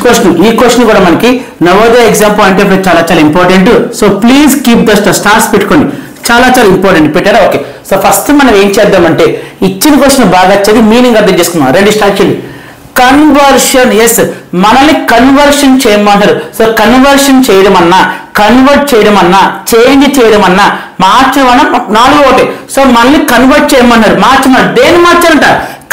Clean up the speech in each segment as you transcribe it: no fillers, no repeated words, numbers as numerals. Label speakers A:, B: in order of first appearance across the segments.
A: Question, ఈ question కూడా మనకి నవోదయ ఎగ్జామ్ పాయింట్ ఆఫ్ చాలా చాలా important. So please keep the stars పెట్టుకోండి, చాలా చాలా ఇంపార్టెంట్. పెట్టారా? ఓకే. సో ఫస్ట్ మనం ఏం చేద్దామంటే ఇచ్చిన క్వశ్చన్ బాగా చదివి మీనింగ్ అర్థం చేసుకున్నాం. రెండు స్టార్ట్ చేయండి. కన్వర్షన్, ఎస్, మనల్ని కన్వర్షన్ చేయమన్నారు. సో కన్వర్షన్ చేయడం అన్నా, కన్వర్ట్ చేయడం అన్నా, చేంజ్ చేయడం అన్నా, మార్చడం అన్నా నాలుగు ఒకటి. సో మనల్ని కన్వర్ట్ చేయమన్నారు, మార్చమన్నారు. దేని మార్చారంట?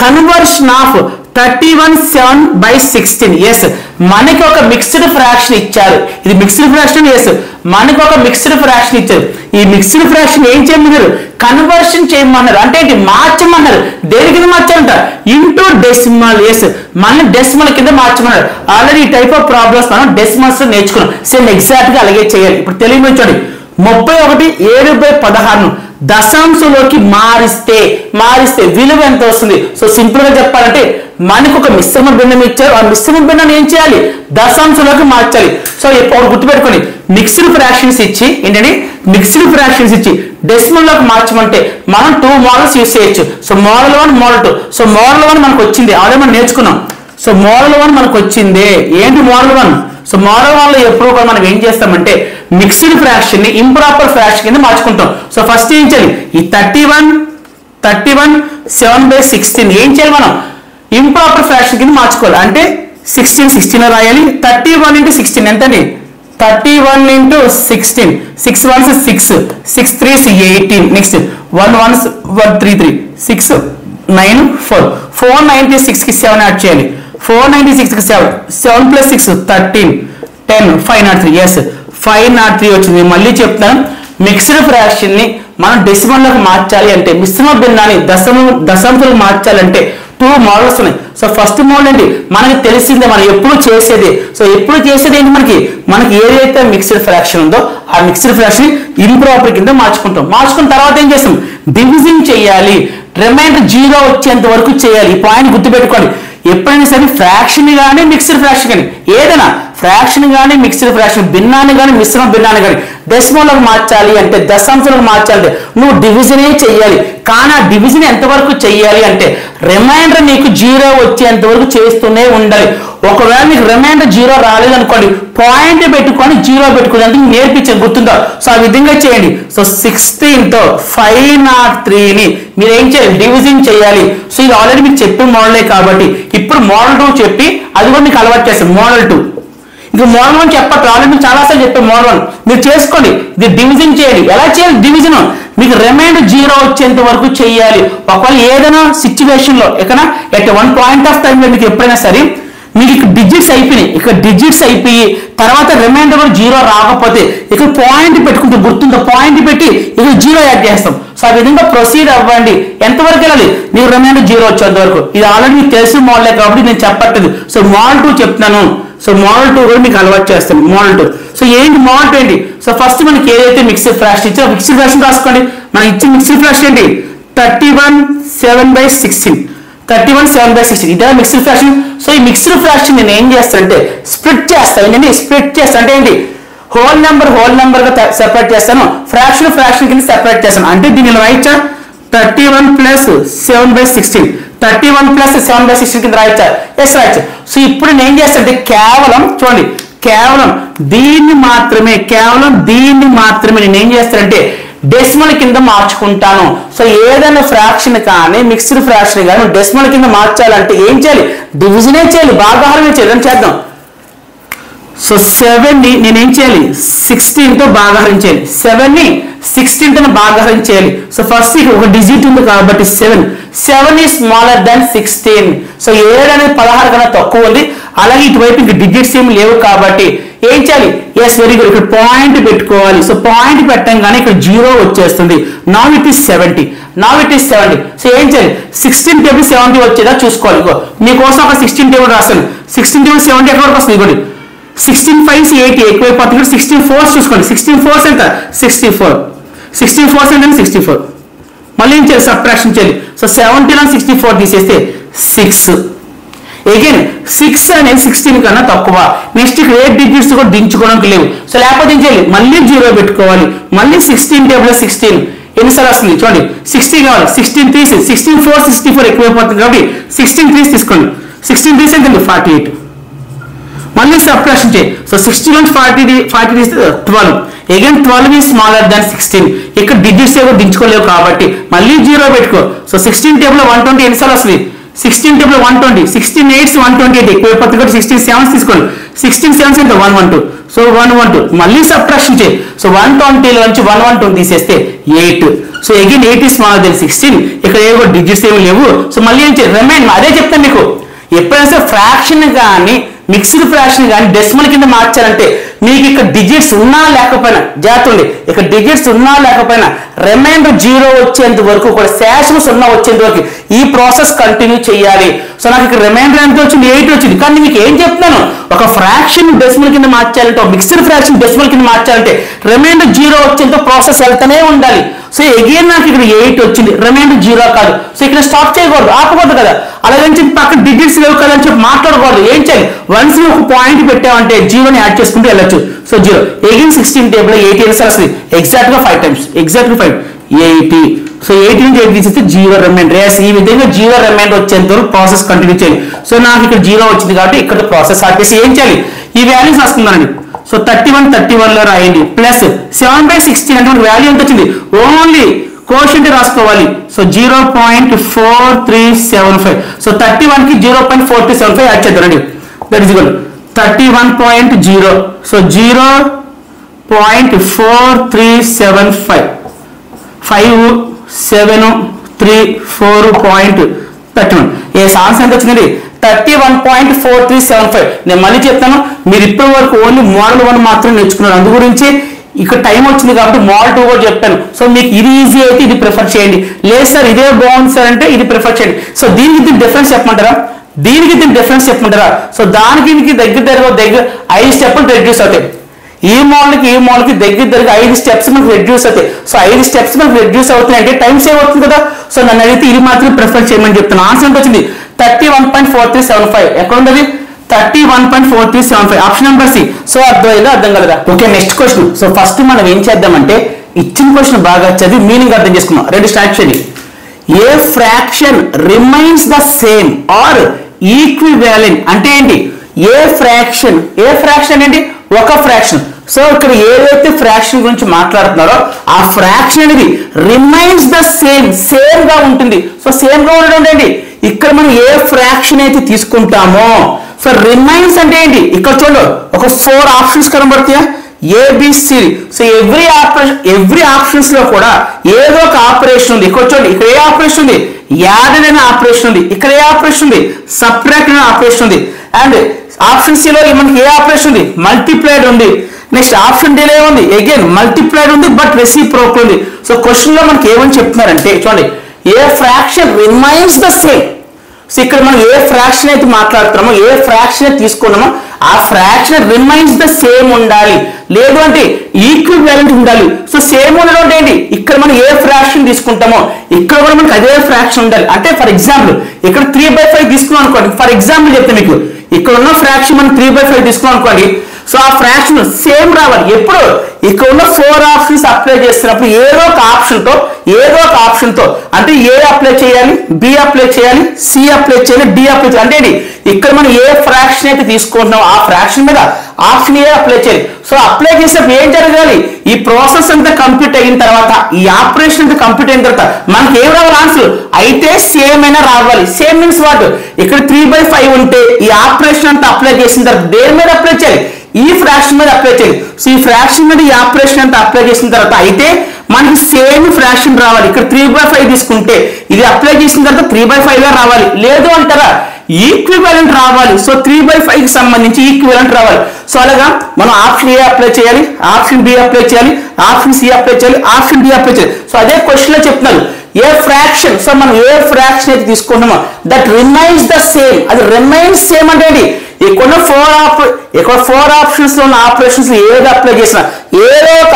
A: Conversion of 31/7/16. ఎస్, మనకి ఒక మిక్స్డ్ ఫ్రాక్షన్ ఇచ్చారు. ఇది మిక్స్డ్ ఫ్రాక్షన్. ఎస్, మనకి ఒక మిక్స్డ్ ఫ్రాక్షన్ ఇచ్చారు. ఈ మిక్స్డ్ ఫ్రాక్షన్ ఏం చేయమన్నారు? కన్వర్షన్ చేయమన్నారు. అంటే ఏంటి? మార్చమన్నారు. దేని కింద మార్చారంట? Into decimal. ఎస్, మన డెసిమల్ కింద మార్చమన్నారు. ఆల్రెడీ ఈ టైప్ ఆఫ్ ప్రాబ్లమ్స్ మనం డెసిమల్స్ నేర్చుకున్నాం. సేమ్ ఎగ్జాక్ట్ గా అలాగే చేయాలి. ఇప్పుడు తెలియదు చూడండి. 31/7/16 దశాంశంలోకి మారిస్తే విలువ ఎంత వస్తుంది? సో సింపుల్ గా చెప్పాలంటే మనకు ఒక మిశ్రమ భిన్నం ఇచ్చారు. ఆ మిశ్రమ భిన్నాన్ని ఏం చేయాలి? దశాంశంలోకి మార్చాలి. సో ఇప్పుడు గుర్తుపెట్టుకోండి, మిక్స్డ్ ఫ్రాక్షన్స్ ఇచ్చి ఏంటంటే మిక్స్డ్ ఫ్రాక్షన్స్ ఇచ్చి డెసిమల్ లోకి మార్చమంటే మనం 2 మోడల్స్ యూస్ చేయొచ్చు. So model 1, model 2. So model 1 మనకు వచ్చింది, ఆల్రెడీ మనం నేర్చుకున్నాం. సో మోడల్ 1 మనకు వచ్చింది. ఏంటి మోడల్ 1? సో మోడల్ 1 లో ఎప్పుడు కూడా మనం ఏం చేస్తామంటే మిక్స్డ్ ఫ్రాక్షన్ ని ఇంప్రాపర్ ఫ్రాక్షన్ కింద మార్చుకుంటాం. సో ఫస్ట్ ఏం చేయాలి? ఈ 31/7/16 ఏం చేయాలి? మనం ఇంప్రాపర్ ఫ్రాక్షన్ కింద మార్చుకోవాలి. అంటే 16 రాయాలి. 31 × 16 ఎంతండి? 31 × 16. 6 1s 6, 6 3s 18. Next 1 1s 1 3 3, 6 9 4. 496 కి 7 యాడ్ చేయాలి. 496 కి 7 + 6 13 10 503. ఎస్, 503 వచ్చింది. మళ్ళీ చెప్తాను, మిక్స్డ్ ఫ్రాక్షన్ ని మనం డెసిమల్ లోకి మార్చాలి అంటే, మిశ్రమ భిన్నాన్ని దశాంశాలకు మార్చాలంటే 2 మోడల్స్ ఉన్నాయి. సో ఫస్ట్ మోడల్ ఏంటి? మనకి తెలిసిందే, మనం ఎప్పుడు చేసేది. సో ఎప్పుడు చేసేది ఏంటి? మనకి ఏదైతే మిక్స్డ్ ఫ్రాక్షన్ ఉందో ఆ మిక్స్డ్ ఫ్రాక్షన్ ఇంప్రాపర్ కింద మార్చుకున్న తర్వాత ఏం చేస్తాం? డివిజన్ చేయాలి. రిమైండర్ 0 వచ్చేంత వరకు చేయాలి. ఈ పాయింట్ గుర్తుపెట్టుకోండి. ఎప్పుడైనా సరే ఫ్రాక్షన్ కానీ మిక్స్డ్ ఫ్రాక్షన్ కానీ ఏదైనా ఫ్రాక్షన్ కానీ మిక్స్డ్ ఫ్రాక్షన్ భిన్నాన్ని కానీ మిశ్రమ భిన్నాన్ని కానీ డెసిమల్లోకి మార్చాలి అంటే, దశాంశాలకు మార్చాలి అంటే నువ్వు డివిజనే చెయ్యాలి. కానీ ఆ డివిజన్ ఎంతవరకు చెయ్యాలి అంటే రిమైండర్ నీకు 0 వచ్చేంత వరకు చేస్తూనే ఉండాలి. ఒకవేళ మీకు రిమైండర్ 0 రాలేదనుకోండి, పాయింట్ పెట్టుకొని 0 పెట్టుకోండి. అంటే నేర్పించాను, గుర్తుందో. సో ఆ విధంగా చేయండి. సో 16తో 503ని మీరు ఏం చేయాలి? డివిజన్ చేయాలి. సో ఇది ఆల్రెడీ మీకు చెప్పిన మోడలే కాబట్టి ఇప్పుడు మోడల్ 2 చెప్పి అది కూడా మీకు అలవాటు చేస్తాం. మోడల్ 2 ఇంకా మోడల్ 1 చెప్పట్లేదు, ఆల్రెడీ మీకు చాలాసార్లు చెప్పాం. మోడల్ 1 మీరు చేసుకోండి. ఇది డివిజన్ చేయండి. ఎలా చేయాలి డివిజన్? మీకు రిమైండర్ 0 వచ్చేంత వరకు చేయాలి. ఒకవేళ ఏదైనా సిచ్యువేషన్ లో ఎట్ 1 పాయింట్ ఆఫ్ టైం లో మీకు ఎప్పుడైనా సరే మీకు ఇక్కడ డిజిట్స్ అయిపోయి తర్వాత రిమైండర్ కూడా 0 రాకపోతే ఇక్కడ పాయింట్ పెట్టుకుంటే, గుర్తుందో, పాయింట్ పెట్టి ఇక్కడ 0 యాడ్ చేస్తాం. సో ఆ విధంగా ప్రొసీడ్ అవ్వండి. ఎంతవరకు వెళ్ళాలి? మీకు రిమైండర్ 0 వచ్చేంత వరకు. ఇది ఆల్రెడీ మీకు తెలిసిన మోడలే కాబట్టి నేను చెప్పట్లేదు. సో మోడల్ 2 చెప్తున్నాను. సో మోడల్ 2 కూడా మీకు అలవాటు చేస్తాను. మోడల్ 2. సో ఏంటి మోడల్ 2 ఏంటి? సో ఫస్ట్ మనకి ఏదైతే మిక్స్డ్ ఫ్రాక్షన్ ఇచ్చారో మిక్స్డ్ ఫ్రాక్షన్ రాసుకోండి. మనకి ఇచ్చిన మిక్స్డ్ ఫ్రాక్షన్ ఏంటి? 31/7/16. 31/7/16 ఇదే మిక్స్డ్ ఫ్రాక్షన్. సో ఈ మిక్స్డ్ ఫ్రాక్షన్ నేను ఏం చేస్తానంటే స్ప్లిట్ చేస్తాను. ఏంటంటే స్ప్లిట్ చేస్తాను అంటే ఏంటి? హోల్ నెంబర్ గా సెపరేట్ చేస్తాను, ఫ్రాక్షన్ కింద సెపరేట్ చేస్తాను. అంటే దీన్ని రాయచ్చా? 31 + 7/16. 31 + 7/16 కింద రాయచ్చా? ఎస్, రాయచ్చు. సో ఇప్పుడు నేను ఏం చేస్తానంటే కేవలం చూడండి, కేవలం దీన్ని మాత్రమే నేను ఏం చేస్తానంటే డెసిమల్ కింద మార్చుకుంటాను. సో ఏదైనా ఫ్రాక్షన్ కానీ మిక్స్డ్ ఫ్రాక్షన్ కానీ డెసిమల్ కింద మార్చాలంటే ఏం చేయాలి? డివిజనే చేయాలి, భాగాహారమే చేయాలి. చేద్దాం. సో 7ని నేనేం చేయాలి? 16తో భాగాహారం చేయాలి. 7ని 16తో భాగాహారం చేయాలి. సో ఫస్ట్ ఒక డిజిట్ ఉంది కాబట్టి 7 is smaller than 16. సో 7 అనేది 16 కన్నా తక్కువ ఉంది. అలాగే ఇటువైపు ఇంక డిజిట్స్ ఏమి లేవు కాబట్టి ఏం చేయాలి? Yes, very good. ఇక్కడ పాయింట్ పెట్టుకోవాలి. సో పాయింట్ పెట్టంగానే ఇక్కడ 0 వచ్చేస్తుంది. Now it is 70. సో ఏం చేయాలి? 16 టేబుల్ 70 వచ్చేదా చూసుకోవాలి. మీకోసం ఒక 16 టేబుల్ రాస్తాను. 16 టేబుల్ 70 ఎక్కడ వరకు వస్తుంది? ఇవ్వండి. 16 5s 80 ఎక్కువైపోతుంది. 16 4s చూసుకోండి. 16 4s ఎంత? 64. 16 4s అంటే 64. మళ్ళీ ఏం చేయాలి? సబ్ట్రాక్షన్ చేయాలి. సో 70లో 64 తీసేస్తే 6. అగైన్ 6 అనేది 16 కన్నా తక్కువ. నెక్స్ట్ ఇక్కడ 8 డిజిట్స్ కూడా దించుకోవడానికి లేవు. సో లేకపోతే ఏం చేయాలి? మళ్ళీ 0 పెట్టుకోవాలి. మళ్ళీ 16 టేబుల్ 16 ఎన్నిసార్లు వస్తుంది చూడండి? 16 కావాలి. 16 తీసి 16 4 64 ఎక్కువైపోతుంది కాబట్టి 16 3 తీసుకోండి. 16 3 ఎంత? 48. సబ్ట్రాక్షన్ చేయి. సో 60 నుంచి 40 తీస్తే 12. Again 12 is smaller than 16. ఇక్కడ డిజిట్స్ ఏవో దించుకోలేవు కాబట్టి మళ్ళీ 0 పెట్టుకో. సో 16 టేబుల్ 120 ఎన్నిసార్లు వస్తుంది? 16 టేబుల్ 120, 16 8 128, ఎక్కువ పత్రిక 16 7 తీసుకోండి. 16 7 అంటే 112. సో 112 మళ్ళీ సబ్ట్రాక్షన్ చేయి. సో 120 నుంచి 112 తీసేస్తే 8. So again 8 is smaller than 16. ఇక్కడ ఏవో డిజిట్స్ ఏమి లేవు. సో మళ్ళీ ఏం చేయాలి? రిమైండ్. అదే చెప్తాను మీకు, ఎప్పుడైనా సరే ఫ్రాక్షన్ కానీ మిక్స్డ్ ఫ్రాక్షన్ కానీ డెసిమల్ కింద మార్చాలంటే మీకు ఇక్కడ డిజిట్స్ ఉన్నా లేకపోయినా జాగ్రత్త ఉంది. ఇక్కడ డిజిట్స్ ఉన్నా లేకపోయినా రిమైండర్ 0 వచ్చేంత వరకు కూడా శేషం 0 వచ్చేంత వరకు ఈ ప్రాసెస్ కంటిన్యూ చేయాలి. సో నాకు ఇక్కడ రిమైండర్ ఎంత వచ్చింది? 8 వచ్చింది. కానీ మీకు ఏం చెప్తున్నాను, ఒక ఫ్రాక్షన్ డెసిమల్ కింద మార్చాలంటే, ఒక మిక్స్డ్ ఫ్రాక్షన్ డెసిమల్ కింద మార్చాలంటే రిమైండర్ 0 వచ్చేంత ప్రాసెస్ వెళ్తూనే ఉండాలి. సో అగైన్ నాకు ఇక్కడ 8 వచ్చింది, రిమైండర్ 0 కాదు. సో ఇక్కడ స్టాప్ చేయకూడదు, ఆపకూడదు కదా. అలాగని చెప్పి పక్కన డిజిట్స్ లేవు కదా అని చెప్పి మాట్లాడకూడదు. ఏం చేయాలి? వన్స్ ఒక పాయింట్ పెట్టామంటే 0ని యాడ్ చేసుకుంటూ వెళ్ళొచ్చు. సో 0 అగైన్ 16 టేబుల్ 80 ఎన్నిసార్లు వస్తుంది? ఎగ్జాక్ట్ గా 5 టైమ్స్, ఎగ్జాక్ట్ 5 80. సో 80 నుంచి 8 తీసేస్తే 0 రిమైండర్. ఈ విధంగా 0 రిమైండర్ వచ్చేంత వరకు ప్రాసెస్ కంటిన్యూ చేయాలి. సో నాకు ఇక్కడ 0 వచ్చింది కాబట్టి ఇక్కడ ప్రాసెస్ ఆపేసి ఏం చేయాలి? ఈ వాల్యూస్ వస్తుందండి. సో 31 లో రాయండి. ప్లస్ 7/16 అంటే మనకు వాల్యూ ఎంత వచ్చింది? ఓన్లీ కోషెంట్ రాసుకోవాలి. సో 0.4375. సో 31 కి 0.4375 యాడ్ చేద్దామండి. That is equal 31.0. So 0.4375 573.31. A answer ఎంత వచ్చిందండి? 31.4375. నేను మళ్ళీ చెప్తాను, మీరు ఇప్పటి వరకు ఓన్లీ మోడల్ 1 మాత్రం నేర్చుకున్నారు. అందు గురించి ఇక్కడ టైం వచ్చింది కాబట్టి మోడల్ 2 కూడా చెప్పాను. సో మీకు ఇది ఈజీ అయితే ఇది ప్రిఫర్ చేయండి. లేదు సార్ ఇదే బాగుంది సార్ అంటే ఇది ప్రిఫర్ చేయండి. సో దీనికి దీని డిఫరెన్స్ చెప్పమంటారా? దీనికి దీని డిఫరెన్స్ చెప్పమంటారా? సో దానికి దగ్గర 5 స్టెప్పులు రెడ్యూస్ అవుతాయి. ఈ మోడల్కి దగ్గర 5 స్టెప్స్ మనకు రెడ్యూస్ అవుతాయి. సో 5 స్టెప్స్ మనకు రెడ్యూస్ అవుతున్నాయి అంటే టైం సేవ్ అవుతుంది కదా. సో నన్ను అడిగితే ఇది మాత్రం ప్రిఫర్ చేయమని చెప్తాను. ఆన్సర్ ఎంత వచ్చింది? 31.4375. ఎక్కడ ఉండదు? 31.4375 ఆప్షన్ నెంబర్ సి. సో అర్థమైందా? అర్థం కలదా? Okay, next question. So first మనం ఏం చేద్దామంటే ఇచ్చిన క్వశ్చన్ బాగా చదివి మీనింగ్ అర్థం చేసుకున్నాం. రెండు స్టార్ట్ చేయండి. ఏ fraction remains the same or equivalent అంటే ఏంటి? ఏ ఫ్రాక్షన్ ఏంటి? ఒక ఫ్రాక్షన్. సో ఇక్కడ ఏదైతే ఫ్రాక్షన్ గురించి మాట్లాడుతున్నారో ఆ ఫ్రాక్షన్ అనేది రిమైన్స్ ద సేమ్ గా ఉంటుంది. సో సేమ్ గా ఉండడం ఏంటి? ఇక్కడ మనం ఏ ఫ్రాక్షన్ అయితే తీసుకుంటామో సో రిమైన్స్ అంటే ఏంటి? ఇక్కడ చూడండి ఒక 4 ఆప్షన్స్ కనబడతాయా? ఏబిసి. సో ఎవ్రీ ఆప్షన్స్ లో కూడా ఏదో ఒక ఆపరేషన్ ఉంది. ఇక్కడ చూడండి, ఇక్కడ ఏ ఆపరేషన్ ఉంది? యాడెడ్ అనే ఆపరేషన్ ఉంది. ఇక్కడ ఏ ఆపరేషన్ ఉంది? సబ్ట్రాక్ట్ అనే ఆపరేషన్ ఉంది. అండ్ ఆప్షన్ సి లో మనకి ఏ ఆపరేషన్ ఉంది? మల్టిప్లైడ్ ఉంది. నెక్స్ట్ ఆప్షన్ డి లో ఉంది అగైన్ మల్టిప్లైడ్ ఉంది బట్ రెసిప్రోకల్ ఉంది. సో క్వశ్చన్ లో మనకి ఏమని చెప్తున్నారంటే చూడండి, ఏ fraction remains the same. So ఇక్కడ మనం ఏ ఫ్రాక్షన్ అయితే మాట్లాడుతున్నామో, ఏ ఫ్రాక్షన్ అయితే తీసుకున్నామో ఆ ఫ్రాక్షన్ రిమైన్స్ ద సేమ్ ఉండాలి, లేదు అంటే ఈక్వివాలెంట్ ఉండాలి. సో సేమ్ ఉండడం అంటే ఏంటి? ఇక్కడ మనం ఏ ఫ్రాక్షన్ తీసుకుంటామో ఇక్కడ కూడా మనకి అదే ఫ్రాక్షన్ ఉండాలి. అంటే ఫర్ ఎగ్జాంపుల్ ఇక్కడ 3/5 తీసుకున్నాం అనుకోండి. ఫర్ ఎగ్జాంపుల్ చెప్తే మీకు ఇక్కడ ఉన్న ఫ్రాక్షన్ మనం 3/5 తీసుకున్నాం అనుకోండి. సో ఆ ఫ్రాక్షన్ సేమ్ రావాలి. ఎప్పుడు? ఇక్కడ ఉన్న 4 ఆప్షన్స్ అప్లై చేస్తున్నప్పుడు ఏదో ఒక ఆప్షన్ తో అంటే ఏ అప్లై చేయాలి, బి అప్లై చేయాలి, సి అప్లై చేయాలి, డి అప్లై చేయాలి. అంటే ఇక్కడ మనం ఏ ఫ్రాక్షన్ అయితే తీసుకుంటున్నాం ఆ ఫ్రాక్షన్ మీద ఆప్షన్ ఏ అప్లై చేయాలి. సో అప్లై చేసినప్పుడు ఏం జరగాలి? ఈ ప్రాసెస్ అంతా కంప్లీట్ అయిన తర్వాత, ఈ ఆపరేషన్ అంతా కంప్లీట్ అయిన తర్వాత మనకి ఏం రావాలి? ఆన్సర్ అయితే సేమ్ అయినా రావాలి. Same means what? ఇక్కడ 3/5 ఉంటే ఈ ఆపరేషన్ అంతా అప్లై చేసిన తర్వాత దేని మీద అప్లై చేయాలి? ఈ ఫ్రాక్షన్ మీద అప్లై చేయాలి. సో ఈ ఫ్రాక్షన్ మీద ఈ ఆపరేషన్ అంతా అప్లై చేసిన తర్వాత అయితే మనకి సేమ్ ఫ్రాక్షన్ రావాలి. ఇక్కడ 3/5 తీసుకుంటే ఇది అప్లై చేసిన తర్వాత 3/5 గా రావాలి. లేదు అంటారా? ఈక్వివాలెంట్ రావాలి. సో 3/5 కి సంబంధించి ఈక్వివాలెంట్ రావాలి. సో అలాగా మనం ఆప్షన్ ఏ అప్లై చేయాలి, ఆప్షన్ బి అప్లై చేయాలి, ఆప్షన్ సి అప్లై చేయాలి, ఆప్షన్ డి అప్లై చేయాలి. సో అదే క్వశ్చన్ లో చెప్తున్నారు ఏ ఫ్రాక్షన్. సో మనం ఏ ఫ్రాక్షన్ అయితే తీసుకుంటున్నామో దట్ రిమైన్స్ ద సేమ్. అది రిమైన్స్ సేమ్ అంటే ఏంటి? ఇక్కడ 4 ఆప్షన్స్ లో ఉన్న ఆపరేషన్స్ ఏదో అప్లై చేసినా ఏదో ఒక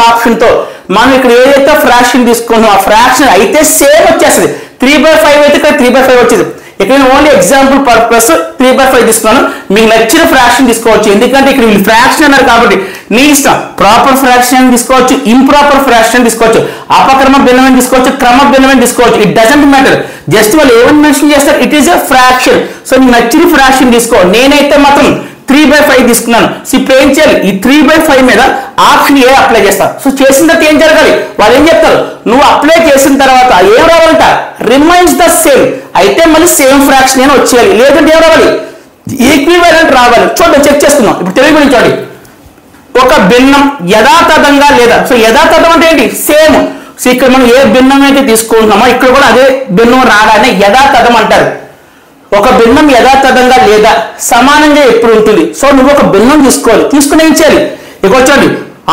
A: ఆప్షన్ తో మనం ఇక్కడ ఏదైతే ఫ్రాక్షన్ తీసుకున్నామో ఆ ఫ్రాక్షన్ అయితే సేమ్ వచ్చేస్తుంది. 3/5 అయితే ఇక్కడ 3/5 వచ్చేది. ఇక్కడ నేను ఓన్లీ ఎగ్జాంపుల్ పర్పస్ 3/5 తీసుకున్నాను. మీకు నచ్చిన ఫ్రాక్షన్ తీసుకోవచ్చు. ఎందుకంటే ఇక్కడ వీళ్ళు ఫ్రాక్షన్ అన్నారు కాబట్టి నీ ఇష్టం. ప్రాపర్ ఫ్రాక్షన్ తీసుకోవచ్చు, ఇంప్రాపర్ ఫ్రాక్షన్ తీసుకోవచ్చు, అపక్రమ భిన్నమైన తీసుకోవచ్చు, క్రమ భిన్నమైన తీసుకోవచ్చు. It doesn't matter. జస్ట్ వాళ్ళు ఏమని మెన్షన్ చేస్తారు? It is a fraction. So నీకు నచ్చిన ఫ్రాక్షన్ తీసుకో. నేనైతే మాత్రం 3/5 తీసుకున్నాను. సో ఇప్పుడు ఏం చేయాలి, ఈ 3/5 మీద ఆప్షన్ ఏ అప్లై చేస్తా. సో చేసిన తర్వాత ఏం జరగాలి, వాళ్ళు ఏం చెప్తారు, నువ్వు అప్లై చేసిన తర్వాత ఏం రావాలంట, రిమైన్స్ ద సేమ్. అయితే మళ్ళీ సేమ్ ఫ్రాక్షన్ అని వచ్చేయాలి, లేదంటే ఏం రావాలి, ఈక్వివలెంట్ రావాలి. చూడండి చెక్ చేస్తున్నాం. ఇప్పుడు తెలుగు గురించి చూడండి, ఒక భిన్నం యథాతథంగా లేదా. సో యథాతథం అంటే ఏంటి, సేమ్. సో ఇక్కడ మనం ఏ భిన్నం అయితే తీసుకుంటున్నామో ఇక్కడ కూడా అదే భిన్నం రాగానే యథాతథం అంటారు. ఒక భిన్నం యథాతథంగా లేదా సమానంగా ఎప్పుడు ఉంటుంది. సో నువ్వు ఒక భిన్నం తీసుకోవాలి, తీసుకుని ఏం చేయాలి, ఇక వచ్చండి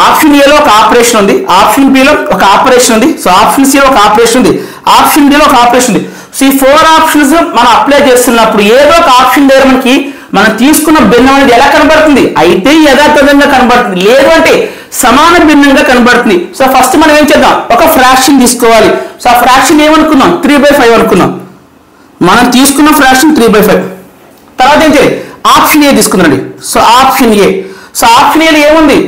A: ఆప్షన్ ఏలో ఒక ఆపరేషన్ ఉంది, ఆప్షన్ బిలో ఒక ఆపరేషన్ ఉంది, సో ఆప్షన్ సిలో ఒక ఆపరేషన్ ఉంది, ఆప్షన్ డిలో ఒక ఆపరేషన్ ఉంది. సో ఈ 4 ఆప్షన్స్ మనం అప్లై చేస్తున్నప్పుడు ఏదో ఒక ఆప్షన్ దగ్గర మనకి మనం తీసుకున్న భిన్నం అనేది ఎలా కనబడుతుంది, అయితే యథాతథంగా కనబడుతుంది, లేదు అంటే సమాన భిన్నంగా కనబడుతుంది. సో ఫస్ట్ మనం ఏం చేద్దాం, ఒక ఫ్రాక్షన్ తీసుకోవాలి. సో ఆ ఫ్రాక్షన్ ఏమనుకున్నాం, 3/5 అనుకున్నాం. మనం తీసుకున్న ఫ్రాక్షన్ 3/5. తర్వాత ఏం చేయాలి, ఆప్షన్ ఏ తీసుకుందండి. So option A, so option ఏలో ఏముంది,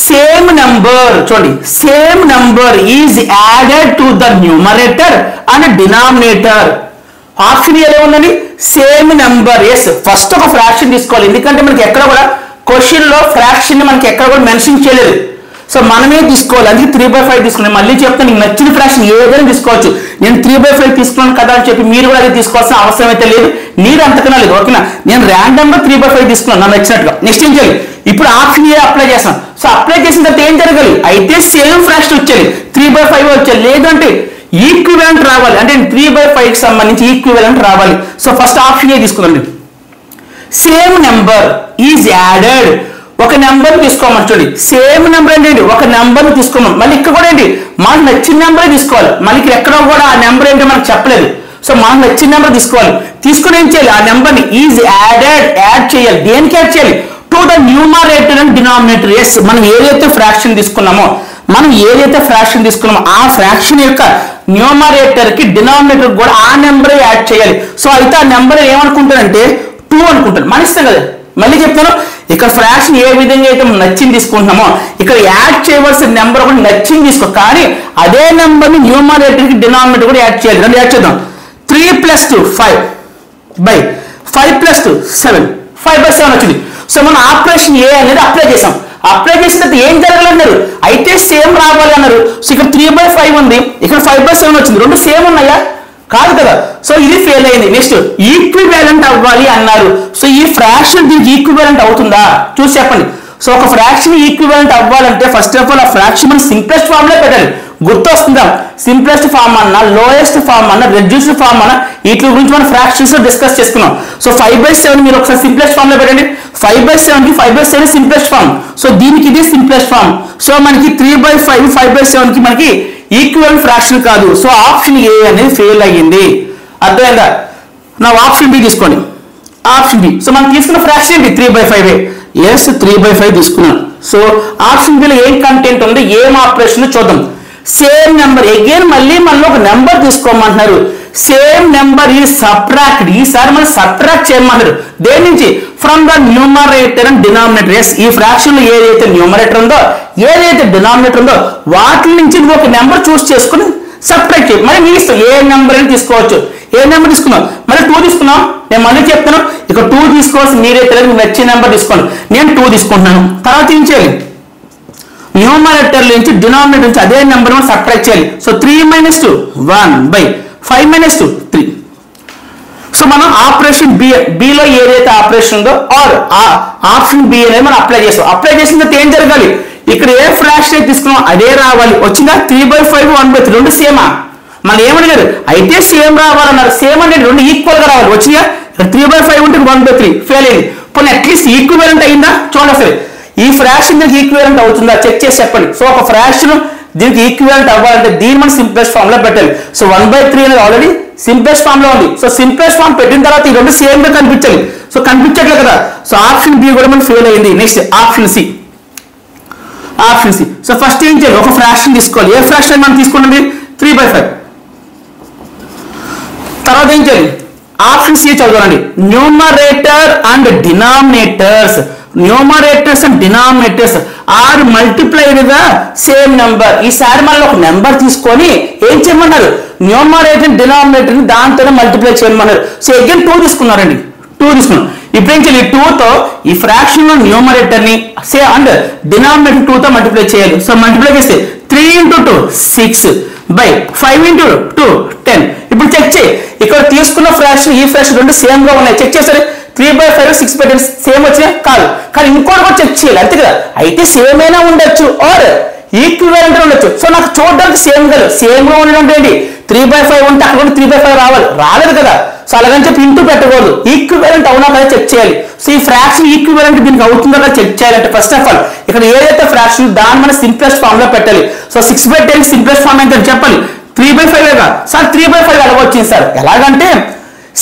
A: సేమ్ నెంబర్. చూడండి, same number is added to the numerator and denominator. Option ఏలో ఉందండి సేమ్ నెంబర్. ఎస్, ఫస్ట్ ఒక ఫ్రాక్షన్ తీసుకోవాలి, ఎందుకంటే మనకి ఎక్కడ కూడా క్వశ్చన్ లో ఫ్రాక్షన్ మనకి ఎక్కడ కూడా మెన్షన్ చేయలేదు. సో మనమే తీసుకోవాలి, అందుకే 3/5 తీసుకున్నాను. మళ్ళీ చెప్తాను, నీకు నచ్చిన ఫ్రాక్షన్ ఏదైనా తీసుకోవచ్చు. నేను 3/5 తీసుకున్నాను కదా అని చెప్పి మీరు కూడా అది తీసుకోవాల్సిన అవసరం అయితే లేదు, నీరు అంతకన్నా లేదు. ఓకేనా, నేను ర్యాండమ్ గా 3/5 తీసుకున్నాను నాకు నచ్చినట్టుగా. నెక్స్ట్ ఏం చేయాలి, ఇప్పుడు ఆప్షన్ ఏ అప్లై చేస్తాను. సో అప్లై చేసిన తర్వాత ఏం జరగాలి, అయితే సేమ్ ఫ్రాక్షన్ వచ్చేది 3/5 వచ్చేది, లేదంటే ఈక్వివలెంట్ రావాలి. అంటే 3/5 కి సంబంధించి ఈక్వివలెంట్ రావాలి. సో ఫస్ట్ ఆప్షన్ ఏ తీసుకుందండి, సేమ్ నెంబర్ ఈజ్ యాడెడ్. ఒక నెంబర్ తీసుకోమని చూడండి, సేమ్ నెంబర్ ఏంటి, ఒక నెంబర్ తీసుకోమని. మళ్ళీ ఇక్కడ కూడా ఏంటి, మనకు నచ్చిన నెంబరే తీసుకోవాలి. మళ్ళీ ఇక్కడ ఎక్కడో కూడా ఆ నెంబర్ ఏంటో మనకు చెప్పలేదు. సో మనకు నచ్చిన నెంబర్ తీసుకోవాలి, తీసుకుని ఏం చేయాలి, ఆ నెంబర్ని ఈజ్ యాడెడ్, యాడ్ చేయాలి. దేనికి యాడ్ చేయాలి, to the numerator and denominator. Yes, మనం ఏదైతే ఫ్రాక్షన్ తీసుకున్నామో ఆ ఫ్రాక్షన్ యొక్క న్యూమరేటర్ కి డినామినేటర్ కూడా ఆ నెంబర్ యాడ్ చేయాలి. సో అయితే ఆ నెంబర్ ఏమనుకుంటానంటే 2 అనుకుంటాను, మన ఇష్టం కదా. మళ్ళీ చెప్తాను, ఇక్కడ ఫ్రాక్షన్ ఏ విధంగా అయితే నచ్చింది తీసుకుంటున్నామో ఇక్కడ యాడ్ చేయవలసిన నెంబర్ కూడా నచ్చింది తీసుకో, కానీ అదే నెంబర్ ని న్యూమరేటర్ కి డినామినేటర్ కూడా యాడ్ చేయాలి. రెండు యాడ్ చేద్దాం, 3 + 2 5/5 + 2 7 5/7 వచ్చింది. సో మనం ఆపరేషన్ ఏ అనేది అప్లై చేసాం. అప్లై చేసిన తర్వాత ఏం జరగాలన్నారు, అయితే సేమ్ రావాలి అన్నారు. సో ఇక్కడ 3/5 ఉంది, ఇక్కడ 5/7 వచ్చింది, రెండు సేమ్ ఉన్నాయా, కాదు కదా. సో ఇది ఫెయిల్ అయింది. నెక్స్ట్ ఈక్వివాలెంట్ అవ్వాలి అన్నారు. సో ఈ ఫ్రాక్షన్ దీనికి ఈక్వివాలెంట్ అవుతుందా చూసి చెప్పండి. సో ఒక ఫ్రాక్షన్ ఈక్వివాలెంట్ అవ్వాలంటే ఫస్ట్ ఆఫ్ ఆల్ ఆ ఫ్రాక్షన్ మనం సింప్లెస్ట్ ఫామ్ లో పెట్టాలి. గుర్తొస్తుందా, సింప్లెస్ట్ ఫామ్ అన్నా, లోయెస్ట్ ఫామ్ అన్నా, రెడ్యూస్డ్ ఫామ్ అన్నా, వీటి గురించి మనం ఫ్రాక్షన్స్ లో డిస్కస్ చేసుకున్నాం. సో 5/7 మీరు ఒకసారి సింప్లెస్ట్ ఫామ్ లో పెట్టండి. 5/7 కి 5/7 సింప్లెస్ట్ ఫామ్. సో దీనికి ఇది సింప్లెస్ట్ ఫామ్. సో మనకి 3/5 5/7 కి మనకి ఈక్వివలెంట్ ఫ్రాక్షన్ కాదు. సో ఆప్షన్ ఏ అనేది ఫెయిల్ అయ్యింది. అర్థమైందా, నా ఆప్షన్ బి తీసుకోండి. ఆప్షన్ బి, సో మనం తీసుకున్న ఫ్రాక్షన్ ఏంటి, 3/5. ఎస్, 3/5 తీసుకున్నాను. సో ఆప్షన్ బిలో ఏం కంటెంట్ ఉంది, ఏం ఆపరేషన్ చూద్దాం. సేమ్ నెంబర్, అగైన్ మళ్ళీ మనలో ఒక నెంబర్ తీసుకోమంటున్నారు. సేమ్ నెంబర్ ఈ సబ్ట్రాక్ట్, ఈసారి మనం సబ్ట్రాక్ట్ చేయమంటారు. దేని నుంచి, from the numerator and denominator. Yes, ఈ ఫ్రాక్షన్ లో ఏదైతే న్యూమరేటర్ ఉందో ఏదైతే డినామినేటర్ ఉందో వాటి నుంచి నువ్వు ఒక నెంబర్ చూస్ చేసుకుని సబ్ట్రాక్ట్ చేయి. మరి నీ ఇష్టం, ఏ నెంబర్ అని తీసుకోవచ్చు. ఏ నెంబర్ తీసుకున్నావు, మళ్ళీ 2 తీసుకున్నాం. నేను మళ్ళీ చెప్తాను, ఇక 2 తీసుకోవాల్సి మీరైతే నచ్చే నెంబర్ తీసుకోండి. నేను 2 తీసుకుంటున్నాను. తర్వాత ఏం చేయాలి, న్యూమరేటర్ నుంచి డినామినేటర్ నుంచి అదే నెంబర్ మనం సబ్ట్రాక్ట్ చేయాలి. సో 3 - 2 1/5 - 2 3. సో మనం ఆపరేషన్ బిలో ఏదైతే ఆపరేషన్ ఉందో ఆర్ ఆప్షన్ బి అనేది మనం అప్లై చేస్తాం. అప్లై చేసిన తర్వాత ఏం జరగాలి, ఇక్కడ ఏ ఫ్రాక్షన్ అయితే తీసుకున్నాం అదే రావాలి. వచ్చిందా, 3/5 1/3 రెండు సేమా. మనం ఏమడిగారు, అయితే సేమ్ రావాలన్నారు. సేమ్ అంటే రెండు ఈక్వల్ గా రావాలి. వచ్చిందా, 3/5 ఉంటే 1/3 ఫెయిల్ అయింది. పోనీ అట్లీస్ట్ ఈక్వివలెంట్ అయిందా చూడండి. అసలు ఈ ఫ్రాక్షన్ దీనికి ఈక్వివలెంట్ అవుతుందా చెక్ చేసి చెప్పండి. సో ఒక ఫ్రాక్షన్ దీనికి ఈక్వివలెంట్ అవ్వాలంటే దీన్ని మనం సింప్లెస్ట్ ఫామ్ లో పెట్టాలి. సో 1/3 అనేది ఆల్రెడీ సింప్లెస్ట్ ఫామ్ లో ఉంది. సో సింప్లెస్ట్ ఫామ్ పెట్టిన తర్వాత ఈ రెండు సేమ్ గా కనిపించాలి. సో కనిపించట్లేదు కదా. సో ఆప్షన్ బి కూడా మనం ఫెయిల్ అయింది. Next option C. So first ఏం చేయాలి, ఒక ఫ్రాక్షన్ తీసుకోవాలి. ఏ ఫ్రాక్షన్ మనం తీసుకుంటుంది, 3/5. తర్వాత ఏం చేయాలి, ఆప్షన్ సి చదవండి. Numerator and denominators are multiplied the same number. ఈసారి మళ్ళీ ఒక నెంబర్ తీసుకొని ఏం చేయమన్నారు, న్యూమరేటర్ డినామినేటర్ ని దాంతోనే మల్టిప్లై చేయమన్నారు. సో అగైన్ 2 తీసుకున్నారండి. 2 తీసుకున్నాం. ఇప్పుడు ఏం చేయాలి 2 తో ఈ ఫ్రాక్షన్ లో న్యూమరేటర్ ని అండ్ డినామినేటర్ 2 తో మల్టిప్లై చేయాలి. సో మల్టిప్లై చేస్తే 3 into 2 6 by 5 into 2 10. ఇప్పుడు చెక్ చేయి, ఇక్కడ తీసుకున్న ఫ్రాక్షన్ ఈ ఫ్రాక్షన్ రెండు సేమ్ గా ఉన్నాయి. చెక్ చేస్తారు 3/5 6/10 సేమ్ వచ్చినా కాదు, కానీ ఇంకోటి కూడా చెక్ చేయాలి అంతే కదా. అయితే సేమ్ అయినా ఉండొచ్చు ఆర్ ఈక్వివలెంట్ ఉండొచ్చు. సో నాకు చూడడానికి సేమ్ కదా, సేమ్ గా ఉండడం ఏంటి 3/5 ఉంటే అక్కడ 3/5 రాలేదు కదా. సో అలాగని చెప్పి ఇంటూ పెట్టకూడదు, ఈక్వివలెంట్ అవునా కదా చెక్ చేయాలి. సో ఈ ఫ్రాక్షన్ ఈక్వివలెంట్ దీనికి అవుతుందో కదా చెక్ చేయాలంటే ఫస్ట్ ఆఫ్ ఆల్ ఇక్కడ ఏదైతే ఫ్రాక్షన్ దాన్ని మనం సింప్లెస్ట్ ఫామ్ లో పెట్టాలి. సో 6/10 సింప్లెస్ట్ ఫామ్ అయితే చెప్పాలి 3/5 గా. సార్ 3/5 అలాగొచ్చింది సార్, ఎలాగంటే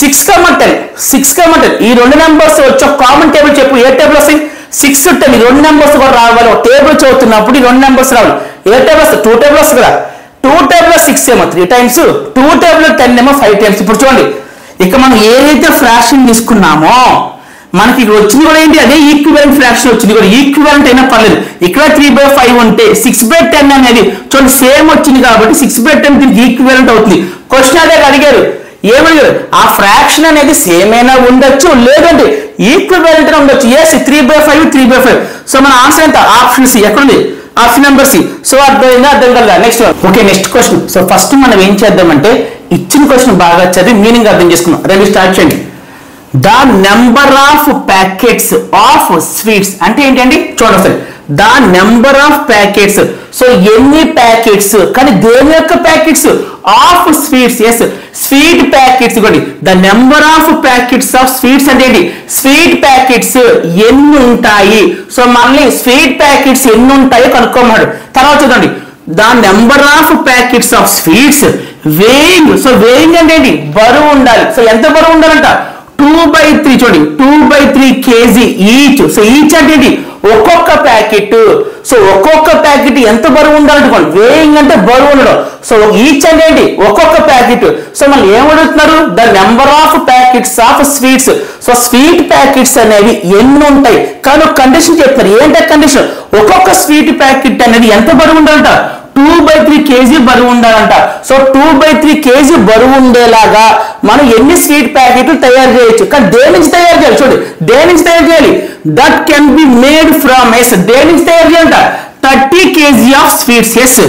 A: 6,10 ఈ రెండు నెంబర్స్ వచ్చి ఒక కామన్ టేబుల్ చెప్పు, ఏ టేబుల్ వస్తాయి 6 10 ఈ రెండు నెంబర్స్ కూడా రావాలి. ఒక టేబుల్ చదువుతున్నప్పుడు ఈ రెండు నెంబర్స్ రావాలి. ఏ టేబుల్ వస్తాయి 2 టేబుల్ వస్తుంది కదా, 2 టేబుల్ 6 ఏమో 3 times, 2 టేబుల్ 10 ఏమో 5 times. ఇప్పుడు చూడండి ఇక మనం ఏదైతే ఫ్రాక్షన్ తీసుకున్నామో మనకి ఇక్కడ వచ్చింది కూడా ఏంటి అదే ఈక్వివలెంట్ ఫ్రాక్షన్ వచ్చింది కూడా, ఈక్వివలెంట్ అయినా పర్లేదు. ఇక్కడ 3/5 ఉంటే 6/10 అనేది చూడండి సేమ్ వచ్చింది కాబట్టి 6/10 దీనికి ఈక్వివలెంట్ అవుతుంది. క్వశ్చన్ అదే అడిగారు, ఏమడిగారు ఆ ఫ్రాక్షన్ అనేది సేమ్ అయినా ఉండొచ్చు లేదంటే ఈక్వివలెంట్ ఉండొచ్చు. ఎస్ 3/5 3/5. సో మన ఆన్సర్ ఎంత ఆప్షన్ సి. ఎక్కడుంది ఆప్షన్ నెంబర్ సి. సో అర్థం కదా. Next okay next question. So first మనం ఏం చేద్దామంటే ఇచ్చిన క్వశ్చన్ బాగా చదివి మీనింగ్ అర్థం చేసుకున్నాం. రండి స్టార్ట్ చేయండి. The number of packets of sweets అంటే ఏంటండి చూడండి, the number of packets. So ఎన్ని ప్యాకెట్స్ కానీ దేని యొక్క packets of sweets. Yes sweet packets కూడా the number of packets of sweets అంటే ఏంటి స్వీట్ ప్యాకెట్స్ ఎన్ని ఉంటాయి. సో మళ్ళీ స్వీట్ ప్యాకెట్స్ ఎన్ని ఉంటాయో కనుక్కోమన్నాడు. తర్వాత చూడండి the number of packets of sweets weighing. So weighing అంటే ఏంటి బరువు ఉండాలి. సో ఎంత బరువు ఉండాలంట 2/3 చూడండి 2/3 kg ఈచ్. సో ఈచ్ అంటే ఏంటి ఒక్కొక్క ప్యాకెట్. సో ఒక్కొక్క ప్యాకెట్ ఎంత బరువు ఉండాలనుకోండి, వేయింగ్ అంటే బరువు ఉండడం. సో ఈచ్ అంటే ఏంటి ఒక్కొక్క ప్యాకెట్. సో మళ్ళీ ఏమడుగుతున్నారు the number of packets of sweets. So sweet packets అనేవి ఎన్ని ఉంటాయి కానీ ఒక కండిషన్ చెప్తారు. ఏంటంటే కండిషన్ ఒక్కొక్క స్వీట్ ప్యాకెట్ అనేది ఎంత బరువు ఉండాలంట 2/3 kg బరువు ఉండాలంట. సో 2/3 kg బరువు ఉండేలాగా మనం ఎన్ని స్వీట్ ప్యాకెట్లు తయారు చేయొచ్చు. కానీ దేని నుంచి తయారు చేయాలి చూడండి, దేని నుంచి తయారు చేయాలి that can be made from. Yes దేని నుంచి తయారు చేయాలంట 30 kg ఆఫ్ స్వీట్స్. ఎస్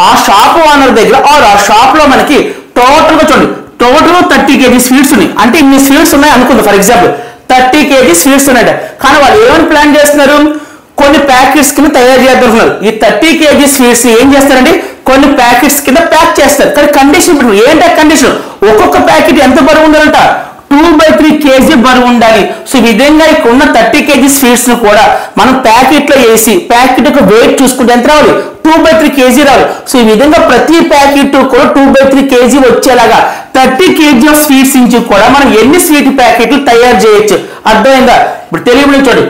A: ఆ షాప్ ఓనర్ దగ్గర ఆర్ ఆ షాప్ లో మనకి టోటల్ గా చూడండి టోటల్ 30 kg స్వీట్స్ ఉన్నాయి. అంటే ఇన్ని స్వీట్స్ ఉన్నాయి అనుకుందాం ఫర్ ఎగ్జాంపుల్ 30 kg స్వీట్స్ ఉన్నాయట. కానీ వాళ్ళు ఏమని ప్లాన్ చేస్తున్నారు కొన్ని ప్యాకెట్స్ కింద తయారు చేద్దాం. ఈ 30 kg స్వీట్స్ ఏం చేస్తారంటే కొన్ని ప్యాకెట్స్ కింద ప్యాక్ చేస్తారు. కానీ కండిషన్ ఏంటంటే కండిషన్ ఒక్కొక్క ప్యాకెట్ ఎంత బరువు ఉండాలంట 2/3 kg బరువు ఉండాలి. సో ఈ విధంగా ఇక్కడ ఉన్న 30 kg స్వీట్స్ ను కూడా మనం ప్యాకెట్ లో వేసి ప్యాకెట్ యొక్క వెయిట్ చూసుకుంటే ఎంత రావాలి 2/3 kg రావాలి. సో ఈ విధంగా ప్రతి ప్యాకెట్ కూడా 2/3 kg వచ్చేలాగా 30 kg ఆఫ్ స్వీట్స్ నుంచి కూడా మనం ఎన్ని స్వీట్ ప్యాకెట్లు తయారు చేయొచ్చు. అర్థమైందా? ఇప్పుడు తెలుగులో చూడండి